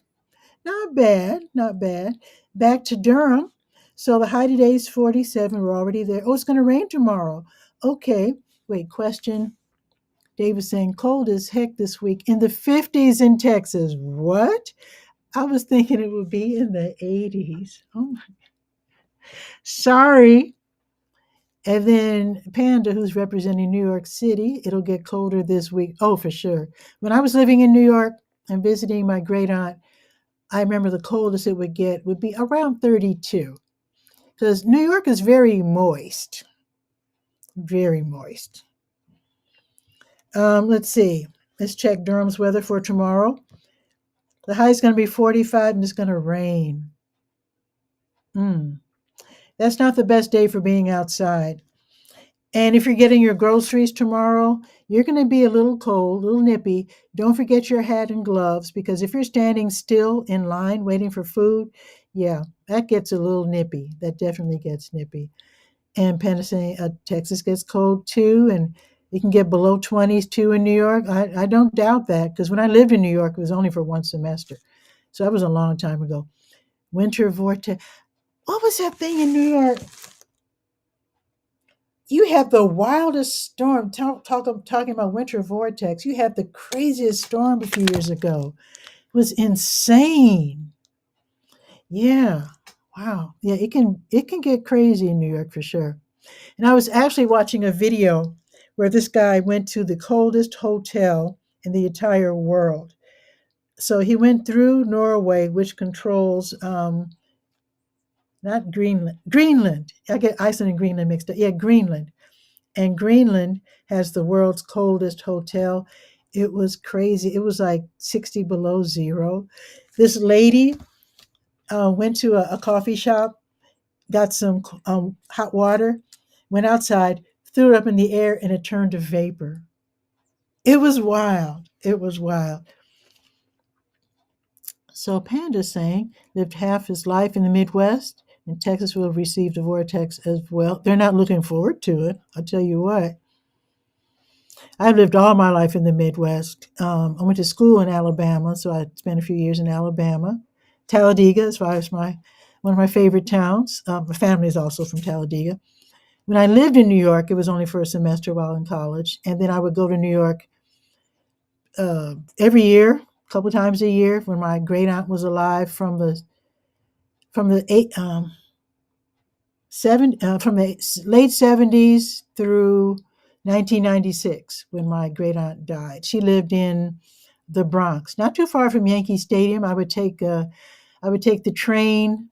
Speaker 1: Not bad, not bad. Back to Durham. So the high today is 47. We're already there. Oh, it's going to rain tomorrow. Okay. Wait, question. Dave was saying cold as heck this week in the 50s in Texas. What? I was thinking it would be in the 80s. Oh my. Sorry. And then Panda, who's representing New York City, it'll get colder this week. Oh, for sure. When I was living in New York and visiting my great aunt, I remember the coldest it would get would be around 32 because New York is very moist, very moist. Let's see. Let's check Durham's weather for tomorrow. The high is going to be 45 and it's going to rain. That's not the best day for being outside. And if you're getting your groceries tomorrow, you're going to be a little cold, a little nippy. Don't forget your hat and gloves because if you're standing still in line waiting for food, yeah, that gets a little nippy. That definitely gets nippy. And Texas gets cold too, and it can get below 20s too in New York. I don't doubt that because when I lived in New York, it was only for one semester. So that was a long time ago. Winter vortex. What was that thing in New York? You have the wildest storm. Talking about winter vortex. You had the craziest storm a few years ago. It was insane. Yeah. Wow. Yeah, it can get crazy in New York for sure. And I was actually watching a video where this guy went to the coldest hotel in the entire world. So he went through Norway, which controls not Greenland. Greenland. I get Iceland and Greenland mixed up. Yeah, Greenland. And Greenland has the world's coldest hotel. It was crazy. It was like 60 below zero. This lady went to a coffee shop, got some hot water, went outside, threw it up in the air, and it turned to vapor. It was wild. It was wild. So Panda saying lived half his life in the Midwest, and Texas will receive the vortex as well. They're not looking forward to it. I'll tell you what. I've lived all my life in the Midwest. I went to school in Alabama, so I spent a few years in Alabama. Talladega, as far as one of my favorite towns. My family is also from Talladega. When I lived in New York, it was only for a semester while in college, and then I would go to New York every year, a couple times a year, when my great aunt was alive from the late 70s through 1996 when my great aunt died. She lived in the Bronx, not too far from Yankee Stadium. I would take the train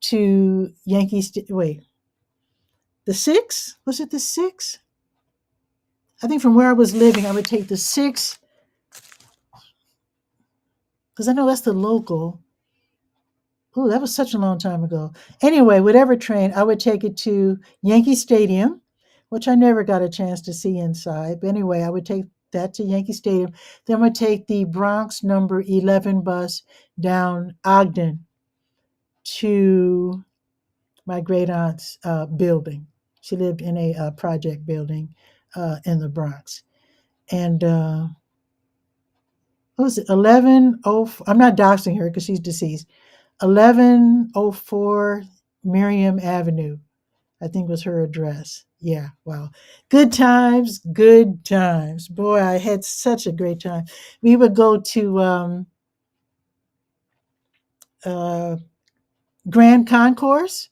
Speaker 1: to wait, the six? Was it the six? I think from where I was living, I would take the six because I know that's the local. Oh, that was such a long time ago. Anyway, whatever train, I would take it to Yankee Stadium, which I never got a chance to see inside. But anyway, I would take that to Yankee Stadium. Then I would take the Bronx number 11 bus down Ogden to my great aunt's building. She lived in a project building in the Bronx. And what was it? 1104. I'm not doxing her because she's deceased. 1104 Miriam Avenue, I think was her address. Yeah, wow. Good times, good times. Boy, I had such a great time. We would go to uh, Grand Concourse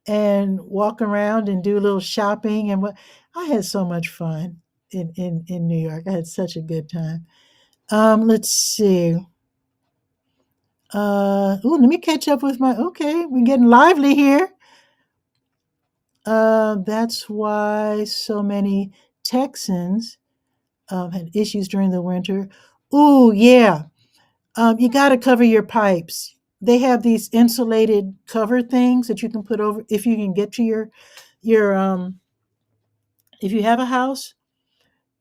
Speaker 1: and walk around and do a little shopping. And what I had so much fun in New York. I had such a good time. Let's see. Let me catch up with okay, we're getting lively here. That's why so many Texans had issues during the winter. Ooh, yeah. You got to cover your pipes. They have these insulated cover things that you can put over if you can get to your if you have a house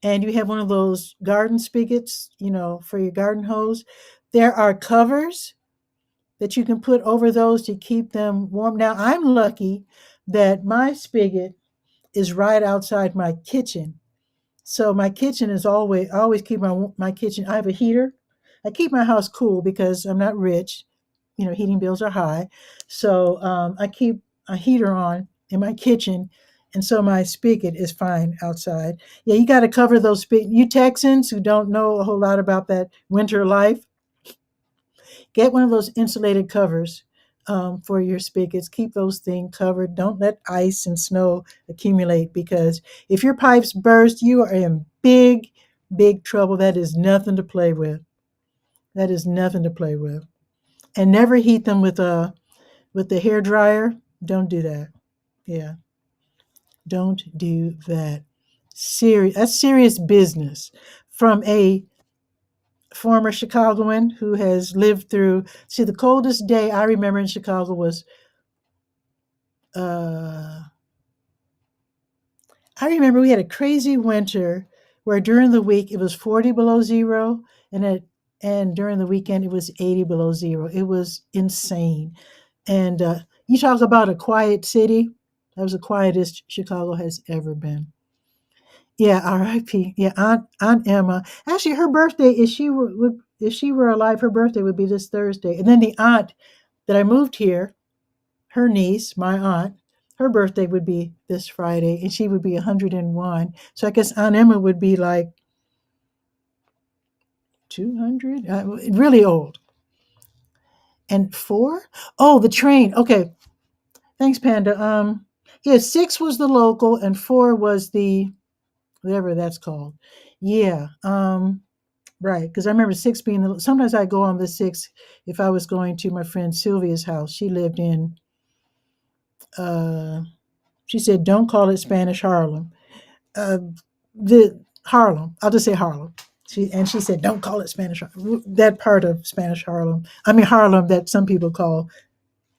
Speaker 1: and you have one of those garden spigots, for your garden hose. There are covers that you can put over those to keep them warm. Now, I'm lucky that my spigot is right outside my kitchen. So my kitchen is I always keep my kitchen. I have a heater. I keep my house cool because I'm not rich. Heating bills are high. So I keep a heater on in my kitchen. And so my spigot is fine outside. Yeah, you got to cover those You Texans who don't know a whole lot about that winter life, get one of those insulated covers for your spigots. Keep those things covered. Don't let ice and snow accumulate because if your pipes burst, you are in big, big trouble. That is nothing to play with. That is nothing to play with. And never heat them with the hair dryer. Don't do that. Yeah, don't do that. That's serious business. From a former Chicagoan who has lived through. See, the coldest day I remember in Chicago was, uh, I remember we had a crazy winter where during the week it was 40 below zero, and during the weekend it was 80 below zero. It was insane. And you talk about a quiet city. That was the quietest Chicago has ever been. Yeah, R.I.P. Yeah, Aunt Emma. Actually, her birthday, if she were alive, her birthday would be this Thursday. And then the aunt that I moved here, her niece, my aunt, Her birthday would be this Friday, and she would be 101. So I guess Aunt Emma would be like 200, really old. And four? Oh, the train. Okay, thanks, Panda. Yeah, six was the local, and four was the whatever that's called. Yeah, right. Because I remember six being the. Sometimes I go on the six if I was going to my friend Sylvia's house. She lived in. Uh, she said, "Don't call it Spanish Harlem." Uh, the Harlem. I'll just say Harlem. She said, "Don't call it Spanish Harlem." That part of Spanish Harlem. I mean Harlem that some people call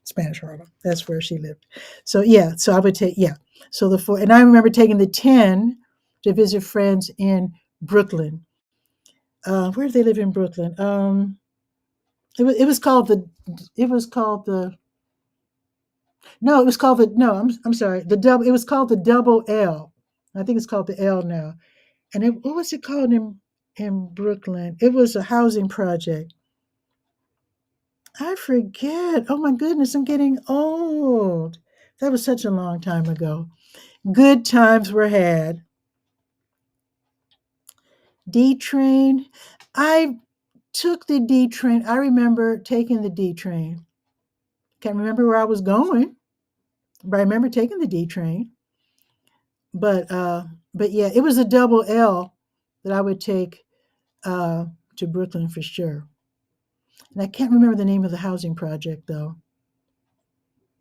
Speaker 1: Spanish Harlem. That's where she lived. So yeah. So I would take yeah. So the four, and I remember taking the 10 to visit friends in Brooklyn. Where did they live in Brooklyn? It was called the. It was called the. No, it was called the. No, I'm sorry. The double. It was called the Double L. I think it's called the L now. And what was it called in Brooklyn? It was a housing project. I forget. Oh my goodness, I'm getting old. That was such a long time ago. Good times were had. D train. I took the D train. I remember taking the D train. Can't remember where I was going, but I remember taking the D train. But uh, but yeah, it was a double L that I would take uh, to Brooklyn for sure. And I can't remember the name of the housing project though.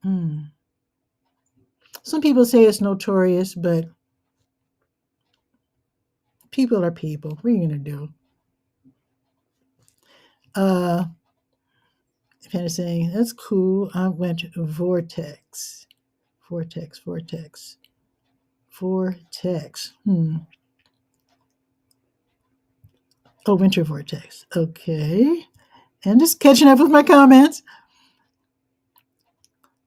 Speaker 1: Hmm. Some people say it's notorious, but people are people. What are you gonna do? Uh, kind of saying that's cool. I went to Vortex, Vortex, Vortex, Vortex. Oh, Winter Vortex. Okay, and just catching up with my comments.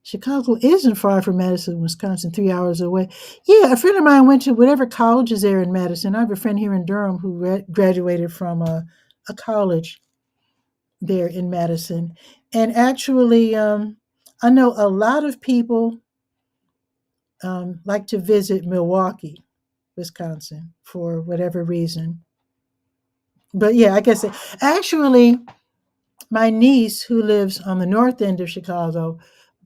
Speaker 1: Chicago isn't far from Madison, Wisconsin, 3 hours away. Yeah, a friend of mine went to whatever college is there in Madison. I have a friend here in Durham who graduated from a college there in Madison. And actually, I know a lot of people like to visit Milwaukee, Wisconsin, for whatever reason. But yeah, I guess actually, my niece who lives on the north end of Chicago,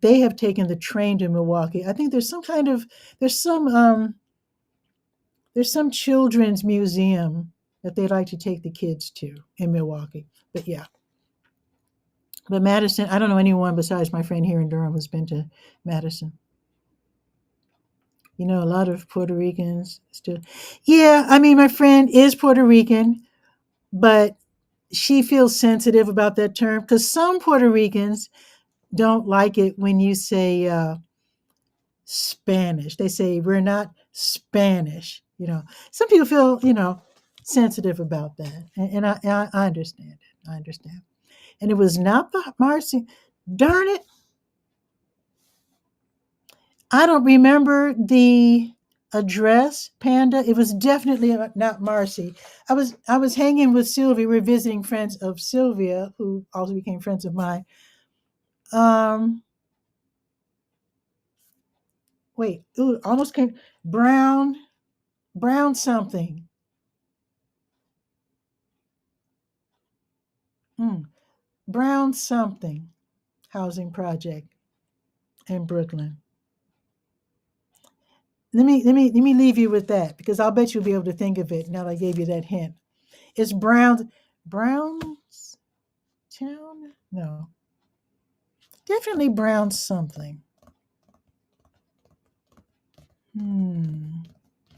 Speaker 1: they have taken the train to Milwaukee. I think there's some there's some children's museum that they like to take the kids to in Milwaukee. But yeah, but Madison, I don't know anyone besides my friend here in Durham who's been to Madison. You know, a lot of Puerto Ricans still. Yeah, I mean, my friend is Puerto Rican, but she feels sensitive about that term because some Puerto Ricans don't like it when you say Spanish. They say we're not Spanish. You know, some people feel sensitive about that, and I understand it. I understand. And it was not the Marcy. Darn it, I don't remember the address, Panda. It was definitely not Marcy. I was hanging with Sylvia. We were visiting friends of Sylvia, who also became friends of mine. Um, wait, ooh, almost came Brown, Brown something. Hmm, Brown something housing project in Brooklyn. Let me leave you with that because I'll bet you'll be able to think of it now that I gave you that hint. It's Brown's Town? No. Definitely Brown something. Hmm.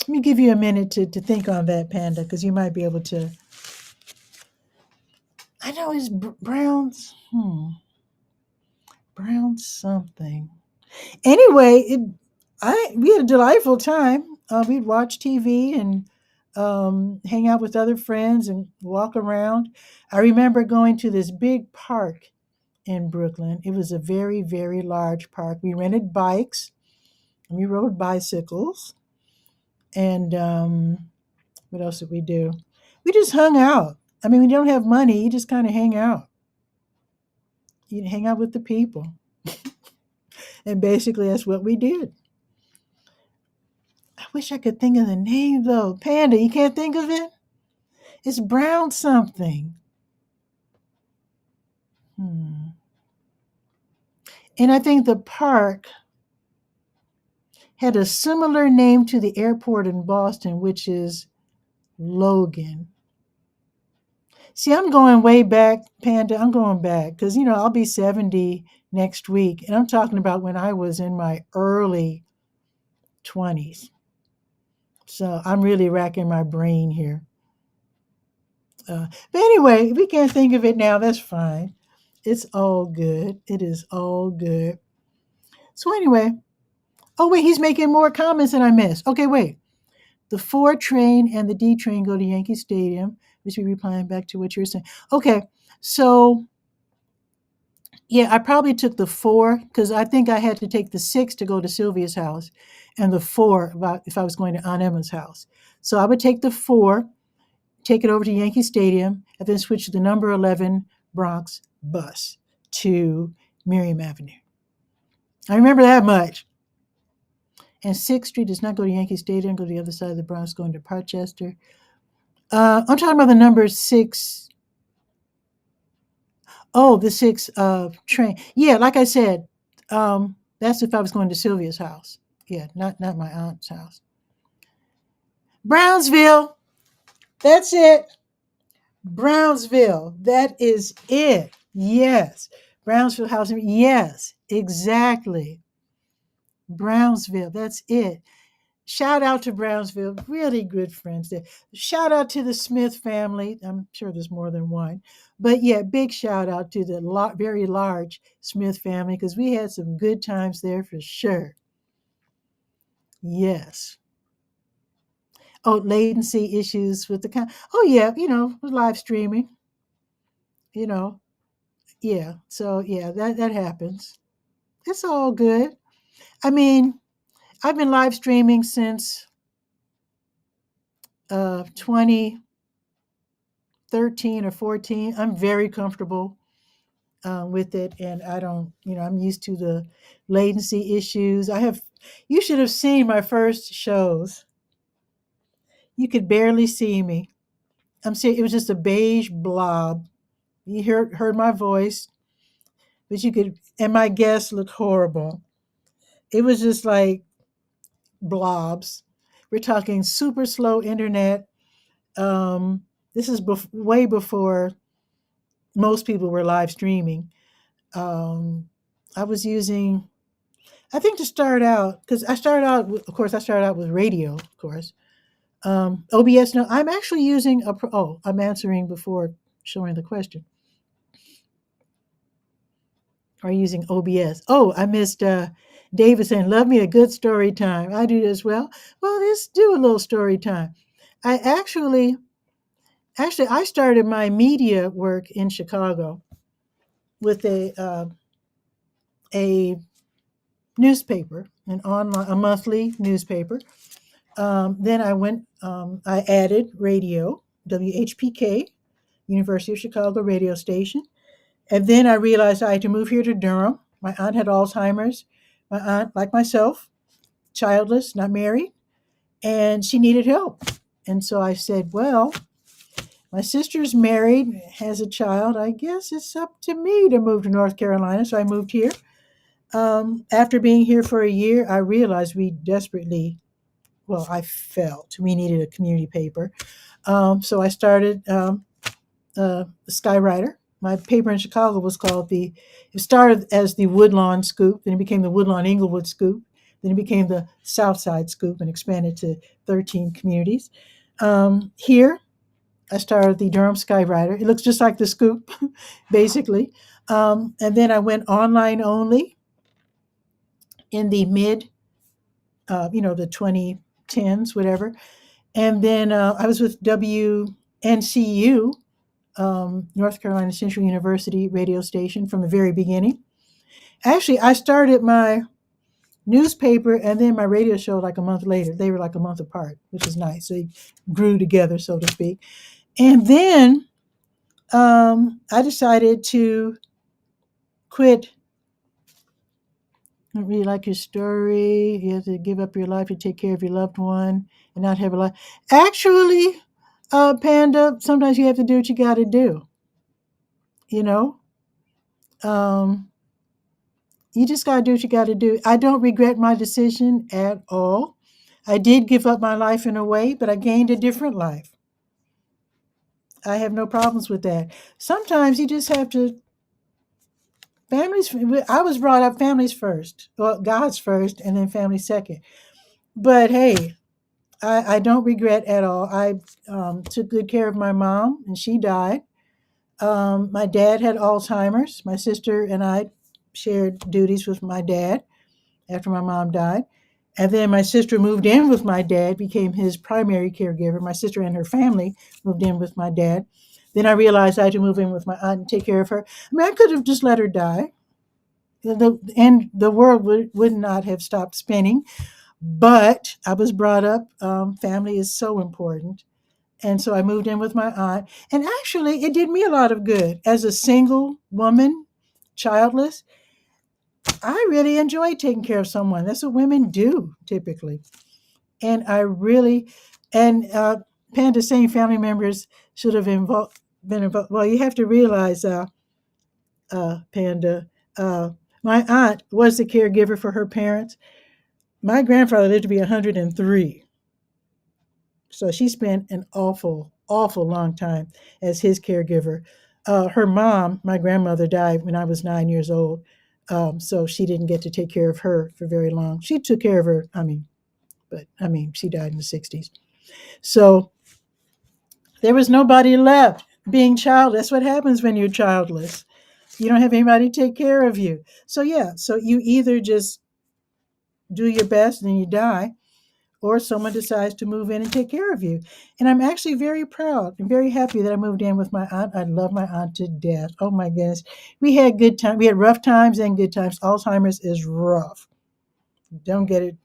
Speaker 1: Let me give you a minute to think on that, Panda, because you might be able to. I know it's Brown's. Brown something. Anyway, we had a delightful time. We'd watch TV and hang out with other friends and walk around. I remember going to this big park in Brooklyn. It was a very, very large park. We rented bikes and we rode bicycles. And what else did we do? We just hung out. I mean, we don't have money. You just kind of hang out. You hang out with the people. And basically, that's what we did. Wish I could think of the name though. Panda, you can't think of it? It's Brown something. Hmm. And I think the park had a similar name to the airport in Boston, which is Logan. See, I'm going way back, Panda. I'm going back because, I'll be 70 next week. And I'm talking about when I was in my early 20s. So I'm really racking my brain here. But anyway, if we can't think of it now, that's fine. It's all good. It is all good. So anyway, oh, wait, he's making more comments than I missed. Okay, wait. The 4 train and the D train go to Yankee Stadium, which we replying back to what you were saying. Okay, so yeah, I probably took the 4 because I think I had to take the 6 to go to Sylvia's house and the 4 if I was going to Aunt Emma's house. So I would take the 4, take it over to Yankee Stadium, and then switch to the number 11 Bronx bus to Miriam Avenue. I remember that much. And 6th Street does not go to Yankee Stadium, go to the other side of the Bronx, going to Parkchester. I'm talking about the number 6. Oh, the 6 train. Yeah, like I said, that's if I was going to Sylvia's house. Yeah, not my aunt's house. Brownsville. That's it. Brownsville. That is it. Yes. Brownsville housing. Yes, exactly. Brownsville. That's it. Shout out to Brownsville. Really good friends there. Shout out to the Smith family. I'm sure there's more than one. But yeah, big shout out to the very large Smith family because we had some good times there for sure. Yes. Oh, latency issues with the oh yeah, live streaming. You know, yeah. So yeah, that happens. It's all good. I mean, I've been live streaming since 2013 or 14. I'm very comfortable with it, and I don't, I'm used to the latency issues. You should have seen my first shows. You could barely see me. I'm saying it was just a beige blob. You heard my voice, but you could, and my guests looked horrible. It was just like blobs. We're talking super slow internet. This is way before most people were live streaming. Um, I was using, I think to start out, because I started out with radio, of course. OBS, no, I'm actually using I'm answering before showing the question. Are you using OBS? Oh, I missed David saying, love me a good story time. I do as well. Well, let's do a little story time. I I started my media work in Chicago with a newspaper, a monthly newspaper. Then I added radio, WHPK, University of Chicago radio station. And then I realized I had to move here to Durham. My aunt had Alzheimer's. My aunt, like myself, childless, not married, and she needed help. And so I said, well, my sister's married, has a child. I guess it's up to me to move to North Carolina. So I moved here. After being here for a year, I realized I felt we needed a community paper. So I started Skywriter. My paper in Chicago was it started as the Woodlawn Scoop, then it became the Woodlawn Inglewood Scoop, then it became the Southside Scoop and expanded to 13 communities. Here, I started the Durham Skywriter. It looks just like the Scoop, basically. And then I went online only in the the 2010s, whatever. And then I was with WNCU, North Carolina Central University radio station from the very beginning. Actually, I started my newspaper and then my radio show like a month later. They were like a month apart, which is nice. So they grew together, so to speak. And then I decided to quit I don't really like your story. You have to give up your life to take care of your loved one and not have a life. Actually, Panda, sometimes you have to do what you got to do. You know, um, you just got to do what you got to do. I don't regret my decision at all. I did give up my life in a way, but I gained a different life. I have no problems with that. Sometimes you just have to families. I was brought up families first, well, God's first, and then family second. But hey, I don't regret at all. I took good care of my mom, and she died. My dad had Alzheimer's. My sister and I shared duties with my dad after my mom died. And then my sister moved in with my dad, became his primary caregiver. My sister and her family moved in with my dad. Then I realized I had to move in with my aunt and take care of her. I mean, I could have just let her die. And the world would not have stopped spinning. But I was brought up, family is so important. And so I moved in with my aunt. And actually, it did me a lot of good. As a single woman, childless, I really enjoy taking care of someone. That's what women do typically. And I really, and Panda saying family members should have been involved. Well, you have to realize, Panda, uh, my aunt was the caregiver for her parents. My grandfather lived to be 103. So she spent an awful, awful long time as his caregiver. Her mom, my grandmother, died when I was 9 years old. So she didn't get to take care of her for very long. She took care of her, but she died in the 60s. So there was nobody left being child. That's what happens when you're childless. You don't have anybody to take care of you. So, yeah, so you either just do your best and then you die, or someone decides to move in and take care of you. And I'm actually very proud and very happy that I moved in with my aunt. I love my aunt to death. Oh my goodness. We had good times. We had rough times and good times. Alzheimer's is rough. Don't get it,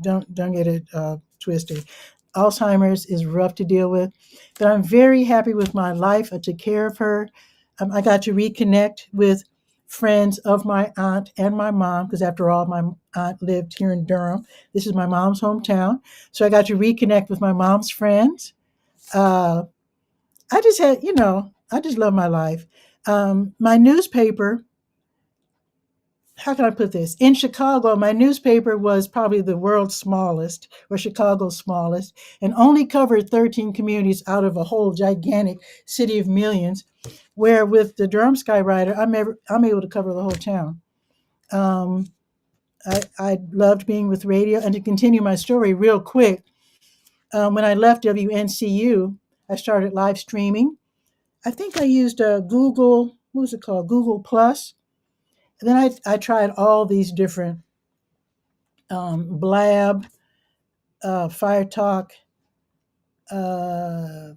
Speaker 1: don't get it twisted. Alzheimer's is rough to deal with, but I'm very happy with my life. I took care of her. I got to reconnect with friends of my aunt and my mom because, after all, my aunt lived here in Durham. This is my mom's hometown, so I got to reconnect with my mom's friends. Uh, I just had, I just love my life. My newspaper, how can I put this? In Chicago, my newspaper was probably the world's smallest, or Chicago's smallest, and only covered 13 communities out of a whole gigantic city of millions. Where with the Durham Skywriter, I'm able to cover the whole town. Um, I loved being with radio. And to continue my story real quick, when I left WNCU, I started live streaming. I think I used Google, what was it called? Google Plus. And then I tried all these different Blab, Fire Talk, uh,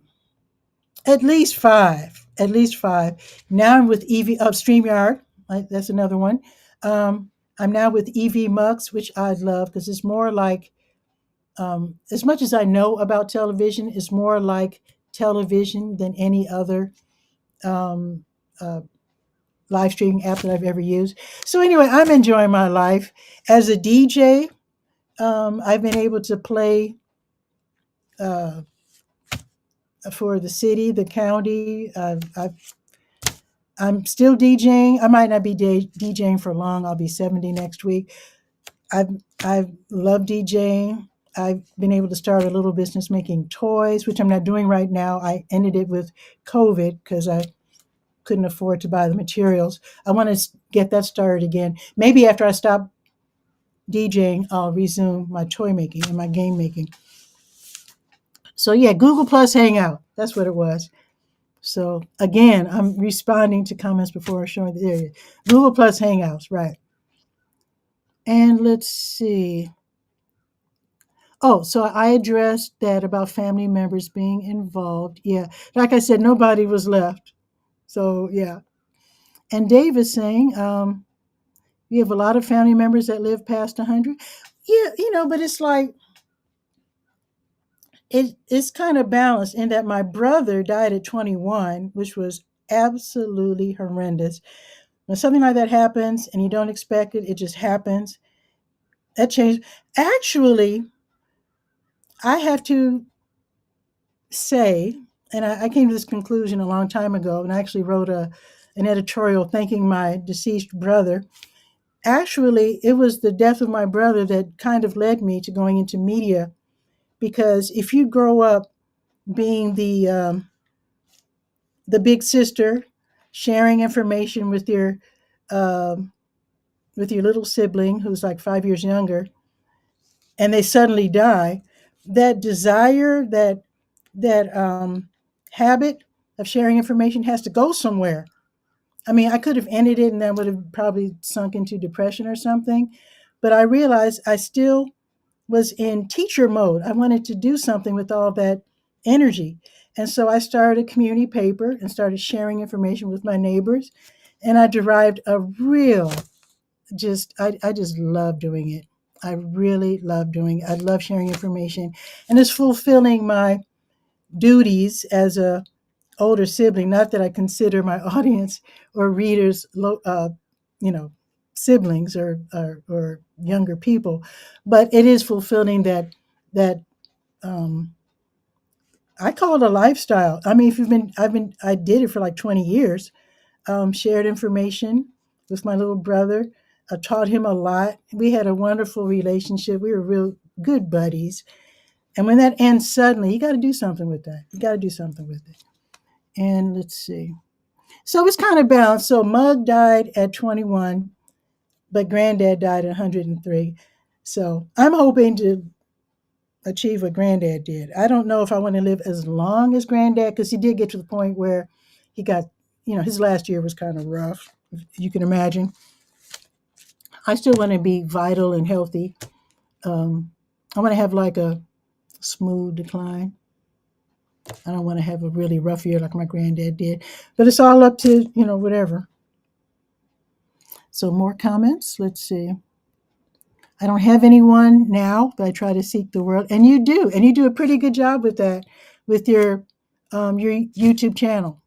Speaker 1: at least five. At least five. Now I'm with StreamYard. That's another one. I'm now with EV Mux, which I love because it's more like, as much as I know about television, it's more like television than any other um, uh, live streaming app that I've ever used. So anyway, I'm enjoying my life as a DJ. I've been able to play uh, for the city, the county. I'm still DJing. I might not be DJing for long. I'll be 70 next week. I've I've loved DJing. I've been able to start a little business making toys, which I'm not doing right now. I ended it with COVID because I couldn't afford to buy the materials. I want to get that started again. Maybe after I stop DJing, I'll resume my toy making and my game making. So yeah, Google Plus Hangout. That's what it was. So again, I'm responding to comments before showing the area. Google Plus Hangouts, right. And let's see. Oh, so I addressed that about family members being involved. Yeah. Like I said, nobody was left. So yeah. And Dave is saying, we have a lot of family members that live past 100. Yeah, but it's like, it's kind of balanced in that my brother died at 21, which was absolutely horrendous. When something like that happens and you don't expect it, it just happens. That changed. Actually, I have to say, and I came to this conclusion a long time ago, and I actually wrote an editorial thanking my deceased brother. Actually, it was the death of my brother that kind of led me to going into media, because if you grow up being the big sister, sharing information um, with your little sibling who's like 5 years younger, and they suddenly die, that desire, that habit of sharing information has to go somewhere. I mean, I could have ended it and that would have probably sunk into depression or something. But I realized I still was in teacher mode. I wanted to do something with all that energy. And so I started a community paper and started sharing information with my neighbors. And I derived a real, I just love doing it. I really love doing it. I love sharing information. And it's fulfilling my duties as a older sibling. Not that I consider my audience or readers, you know, siblings or younger people, but it is fulfilling that um, I call it a lifestyle. I mean, if I did it for like 20 years. Shared information with my little brother. I taught him a lot. We had a wonderful relationship. We were real good buddies. And when that ends suddenly, you got to do something with that. You got to do something with it. And let's see. So it's kind of balanced. So Mug died at 21, but Granddad died at 103. So I'm hoping to achieve what Granddad did. I don't know if I want to live as long as Granddad, because he did get to the point where he got, his last year was kind of rough. You can imagine. I still want to be vital and healthy. I want to have like a smooth decline. I don't want to have a really rough year like my granddad did. But it's all up to, whatever. So more comments. Let's see. I don't have anyone now, but I try to seek the world. And you do a pretty good job with that, with your YouTube channel.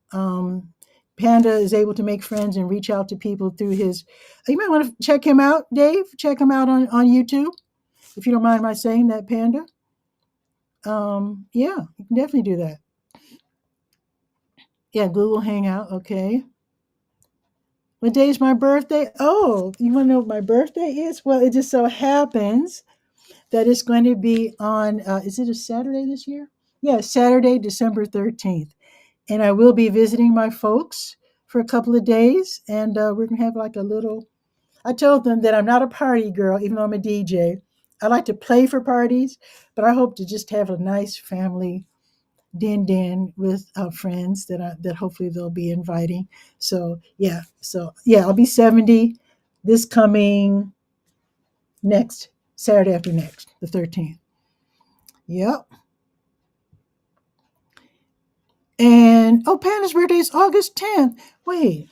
Speaker 1: Panda is able to make friends and reach out to people through his. You might want to check him out, Dave. Check him out on YouTube, if you don't mind my saying that, Panda. Yeah, you can definitely do that. Yeah, Google Hangout. Okay. What day is my birthday? Oh, you want to know what my birthday is? Well, it just so happens that it's going to be on, is it a Saturday this year? Yeah, Saturday, December 13th. And I will be visiting my folks for a couple of days. And we're going to have like a little, I told them that I'm not a party girl, even though I'm a DJ. I like to play for parties, but I hope to just have a nice family din with friends that hopefully they'll be inviting. So yeah, I'll be 70 this coming next Saturday after next, the 13th. Yep. And Panda's birthday is August 10th. Wait.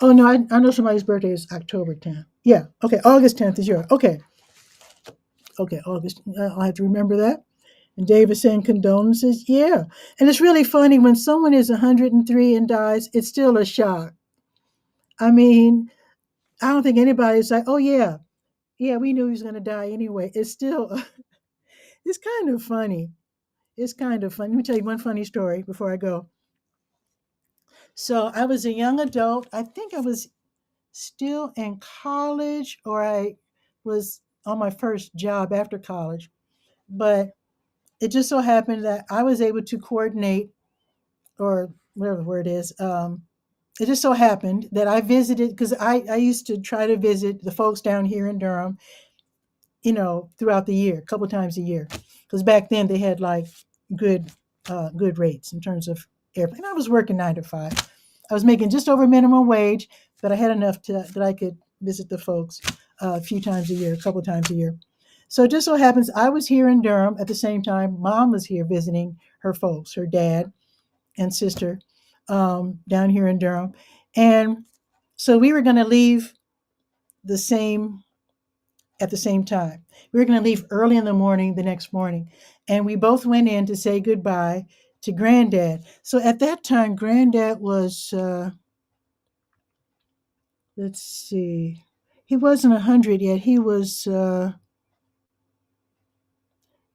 Speaker 1: Oh no, I know somebody's birthday is October 10th. Yeah. Okay. August 10th is yours. Okay. Okay. August. I'll have to remember that. And Dave is saying condolences. Yeah. And it's really funny when someone is 103 and dies, it's still a shock. I mean, I don't think anybody's like, oh yeah, yeah, we knew he was going to die anyway. It's still, it's kind of funny. It's kind of funny. Let me tell you one funny story before I go. So I was a young adult. I think I was still in college, or I was on my first job after college. But it just so happened that I was able to coordinate, or whatever the word is. It just so happened that I visited, because I used to try to visit the folks down here in Durham, throughout the year, a couple times a year, because back then they had like good, good rates in terms of airplane. I was working 9 to 5. I was making just over minimum wage, but I had enough that I could visit the folks a few times a year, a couple times a year. So it just so happens I was here in Durham at the same time. Mom was here visiting her folks, her dad and sister, down here in Durham, and so we were going to leave the same at the same time. We were going to leave early in the morning the next morning, and we both went in to say goodbye to Granddad. So at that time, Granddad was, let's see, he wasn't 100 yet. He was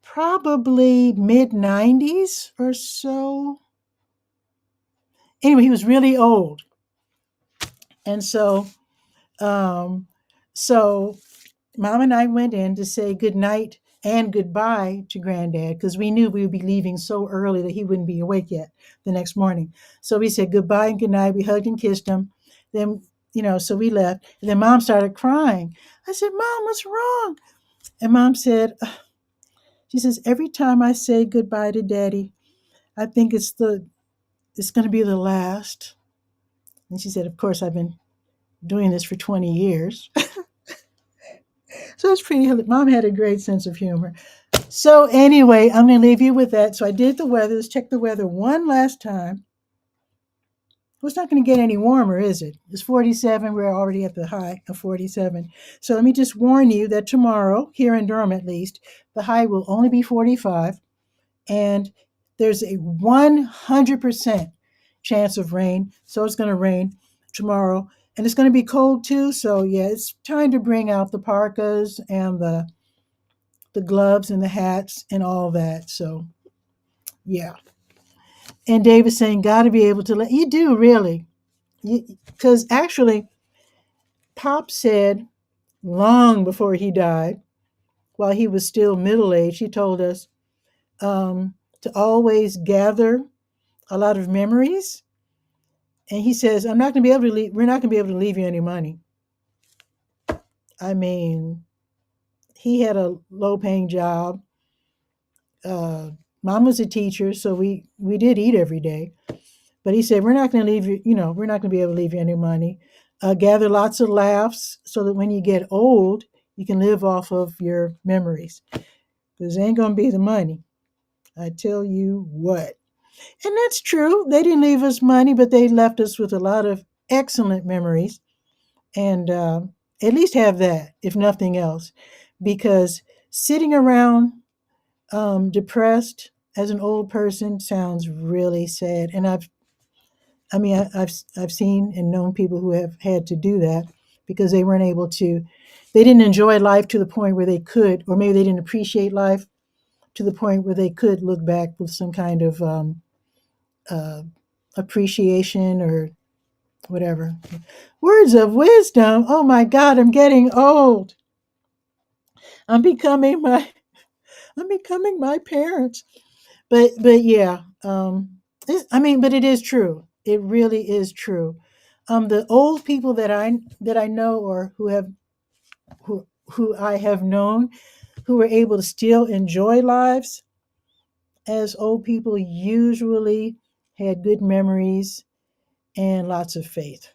Speaker 1: probably mid 90s or so. Anyway, he was really old. And um, so Mom and I went in to say good night and goodbye to Granddad because we knew we would be leaving so early that he wouldn't be awake yet the next morning. So we said goodbye and good night. We hugged and kissed him. Then, so we left. And then Mom started crying. I said, Mom, what's wrong? And Mom said, she says, every time I say goodbye to Daddy, I think it's going to be the last. And she said, of course, I've been doing this for 20 years. So it's pretty, Mom had a great sense of humor. So anyway, I'm going to leave you with that. So I did the weather. Let's check the weather one last time. Well, it's not going to get any warmer, is it? It's 47. We're already at the high of 47. So let me just warn you that tomorrow, here in Durham at least, the high will only be 45. And there's a 100% chance of rain. So it's going to rain tomorrow. And it's going to be cold too. So yeah, it's time to bring out the parkas and the gloves and the hats and all that. So yeah. And Dave is saying, got to be able to let you do really. Because actually, Pop said long before he died, while he was still middle aged, he told us to always gather a lot of memories. And he says, we're not going to be able to leave you any money. I mean, he had a low paying job. Mom was a teacher, so we did eat every day. But he said, we're not going to leave you, we're not going to be able to leave you any money. Gather lots of laughs so that when you get old, you can live off of your memories. Because it ain't going to be the money. I tell you what. And that's true. They didn't leave us money, but they left us with a lot of excellent memories. And at least have that, if nothing else. Because sitting around depressed as an old person sounds really sad. And I've seen and known people who have had to do that because they weren't able to, they didn't enjoy life to the point where they could, or maybe they didn't appreciate life to the point where they could look back with some kind of uh, appreciation or whatever. Words of wisdom. Oh my God, I'm getting old. I'm becoming my parents. But yeah, but it is true. It really is true. The old people that I know or who I have known who were able to still enjoy lives as old people usually had good memories and lots of faith.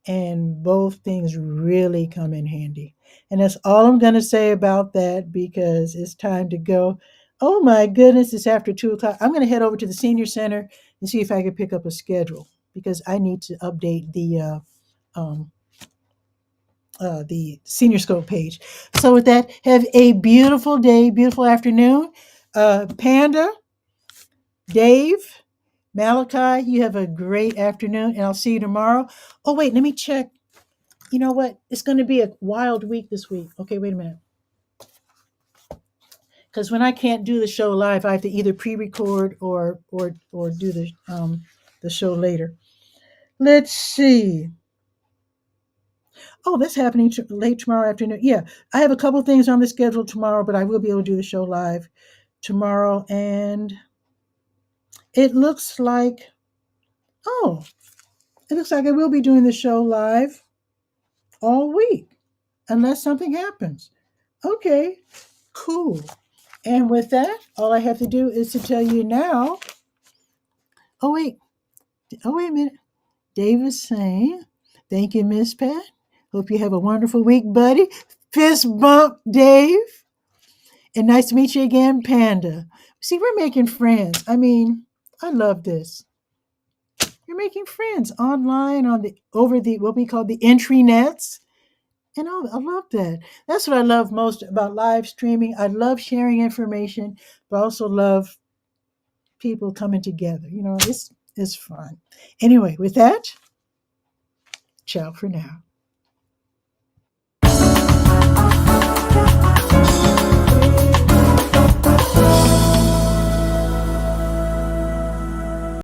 Speaker 1: And both things really come in handy. And that's all I'm going to say about that because it's time to go. Oh my goodness, it's after 2 o'clock. I'm going to head over to the senior center and see if I can pick up a schedule because I need to update the senior scope page. So with that, have a beautiful day, beautiful afternoon. Panda, Dave, Malachi, you have a great afternoon, and I'll see you tomorrow. Oh wait, let me check. You know what? It's going to be a wild week this week. Okay, wait a minute. Because when I can't do the show live, I have to either pre-record or do the show later. Let's see. Oh, that's happening late tomorrow afternoon. Yeah, I have a couple things on the schedule tomorrow, but I will be able to do the show live tomorrow. And it looks like, oh, it looks like I will be doing the show live all week, unless something happens. Okay, cool. And with that, all I have to do is to tell you now. Oh wait, wait a minute. Dave is saying, "Thank you, Miss Pat. Hope you have a wonderful week, buddy." Fist bump, Dave. And nice to meet you again, Panda. See, we're making friends. I mean, I love this. You're making friends online over the what we call the entry nets. And I love that. That's what I love most about live streaming. I love sharing information, but I also love people coming together. It's fun. Anyway, with that, ciao for now.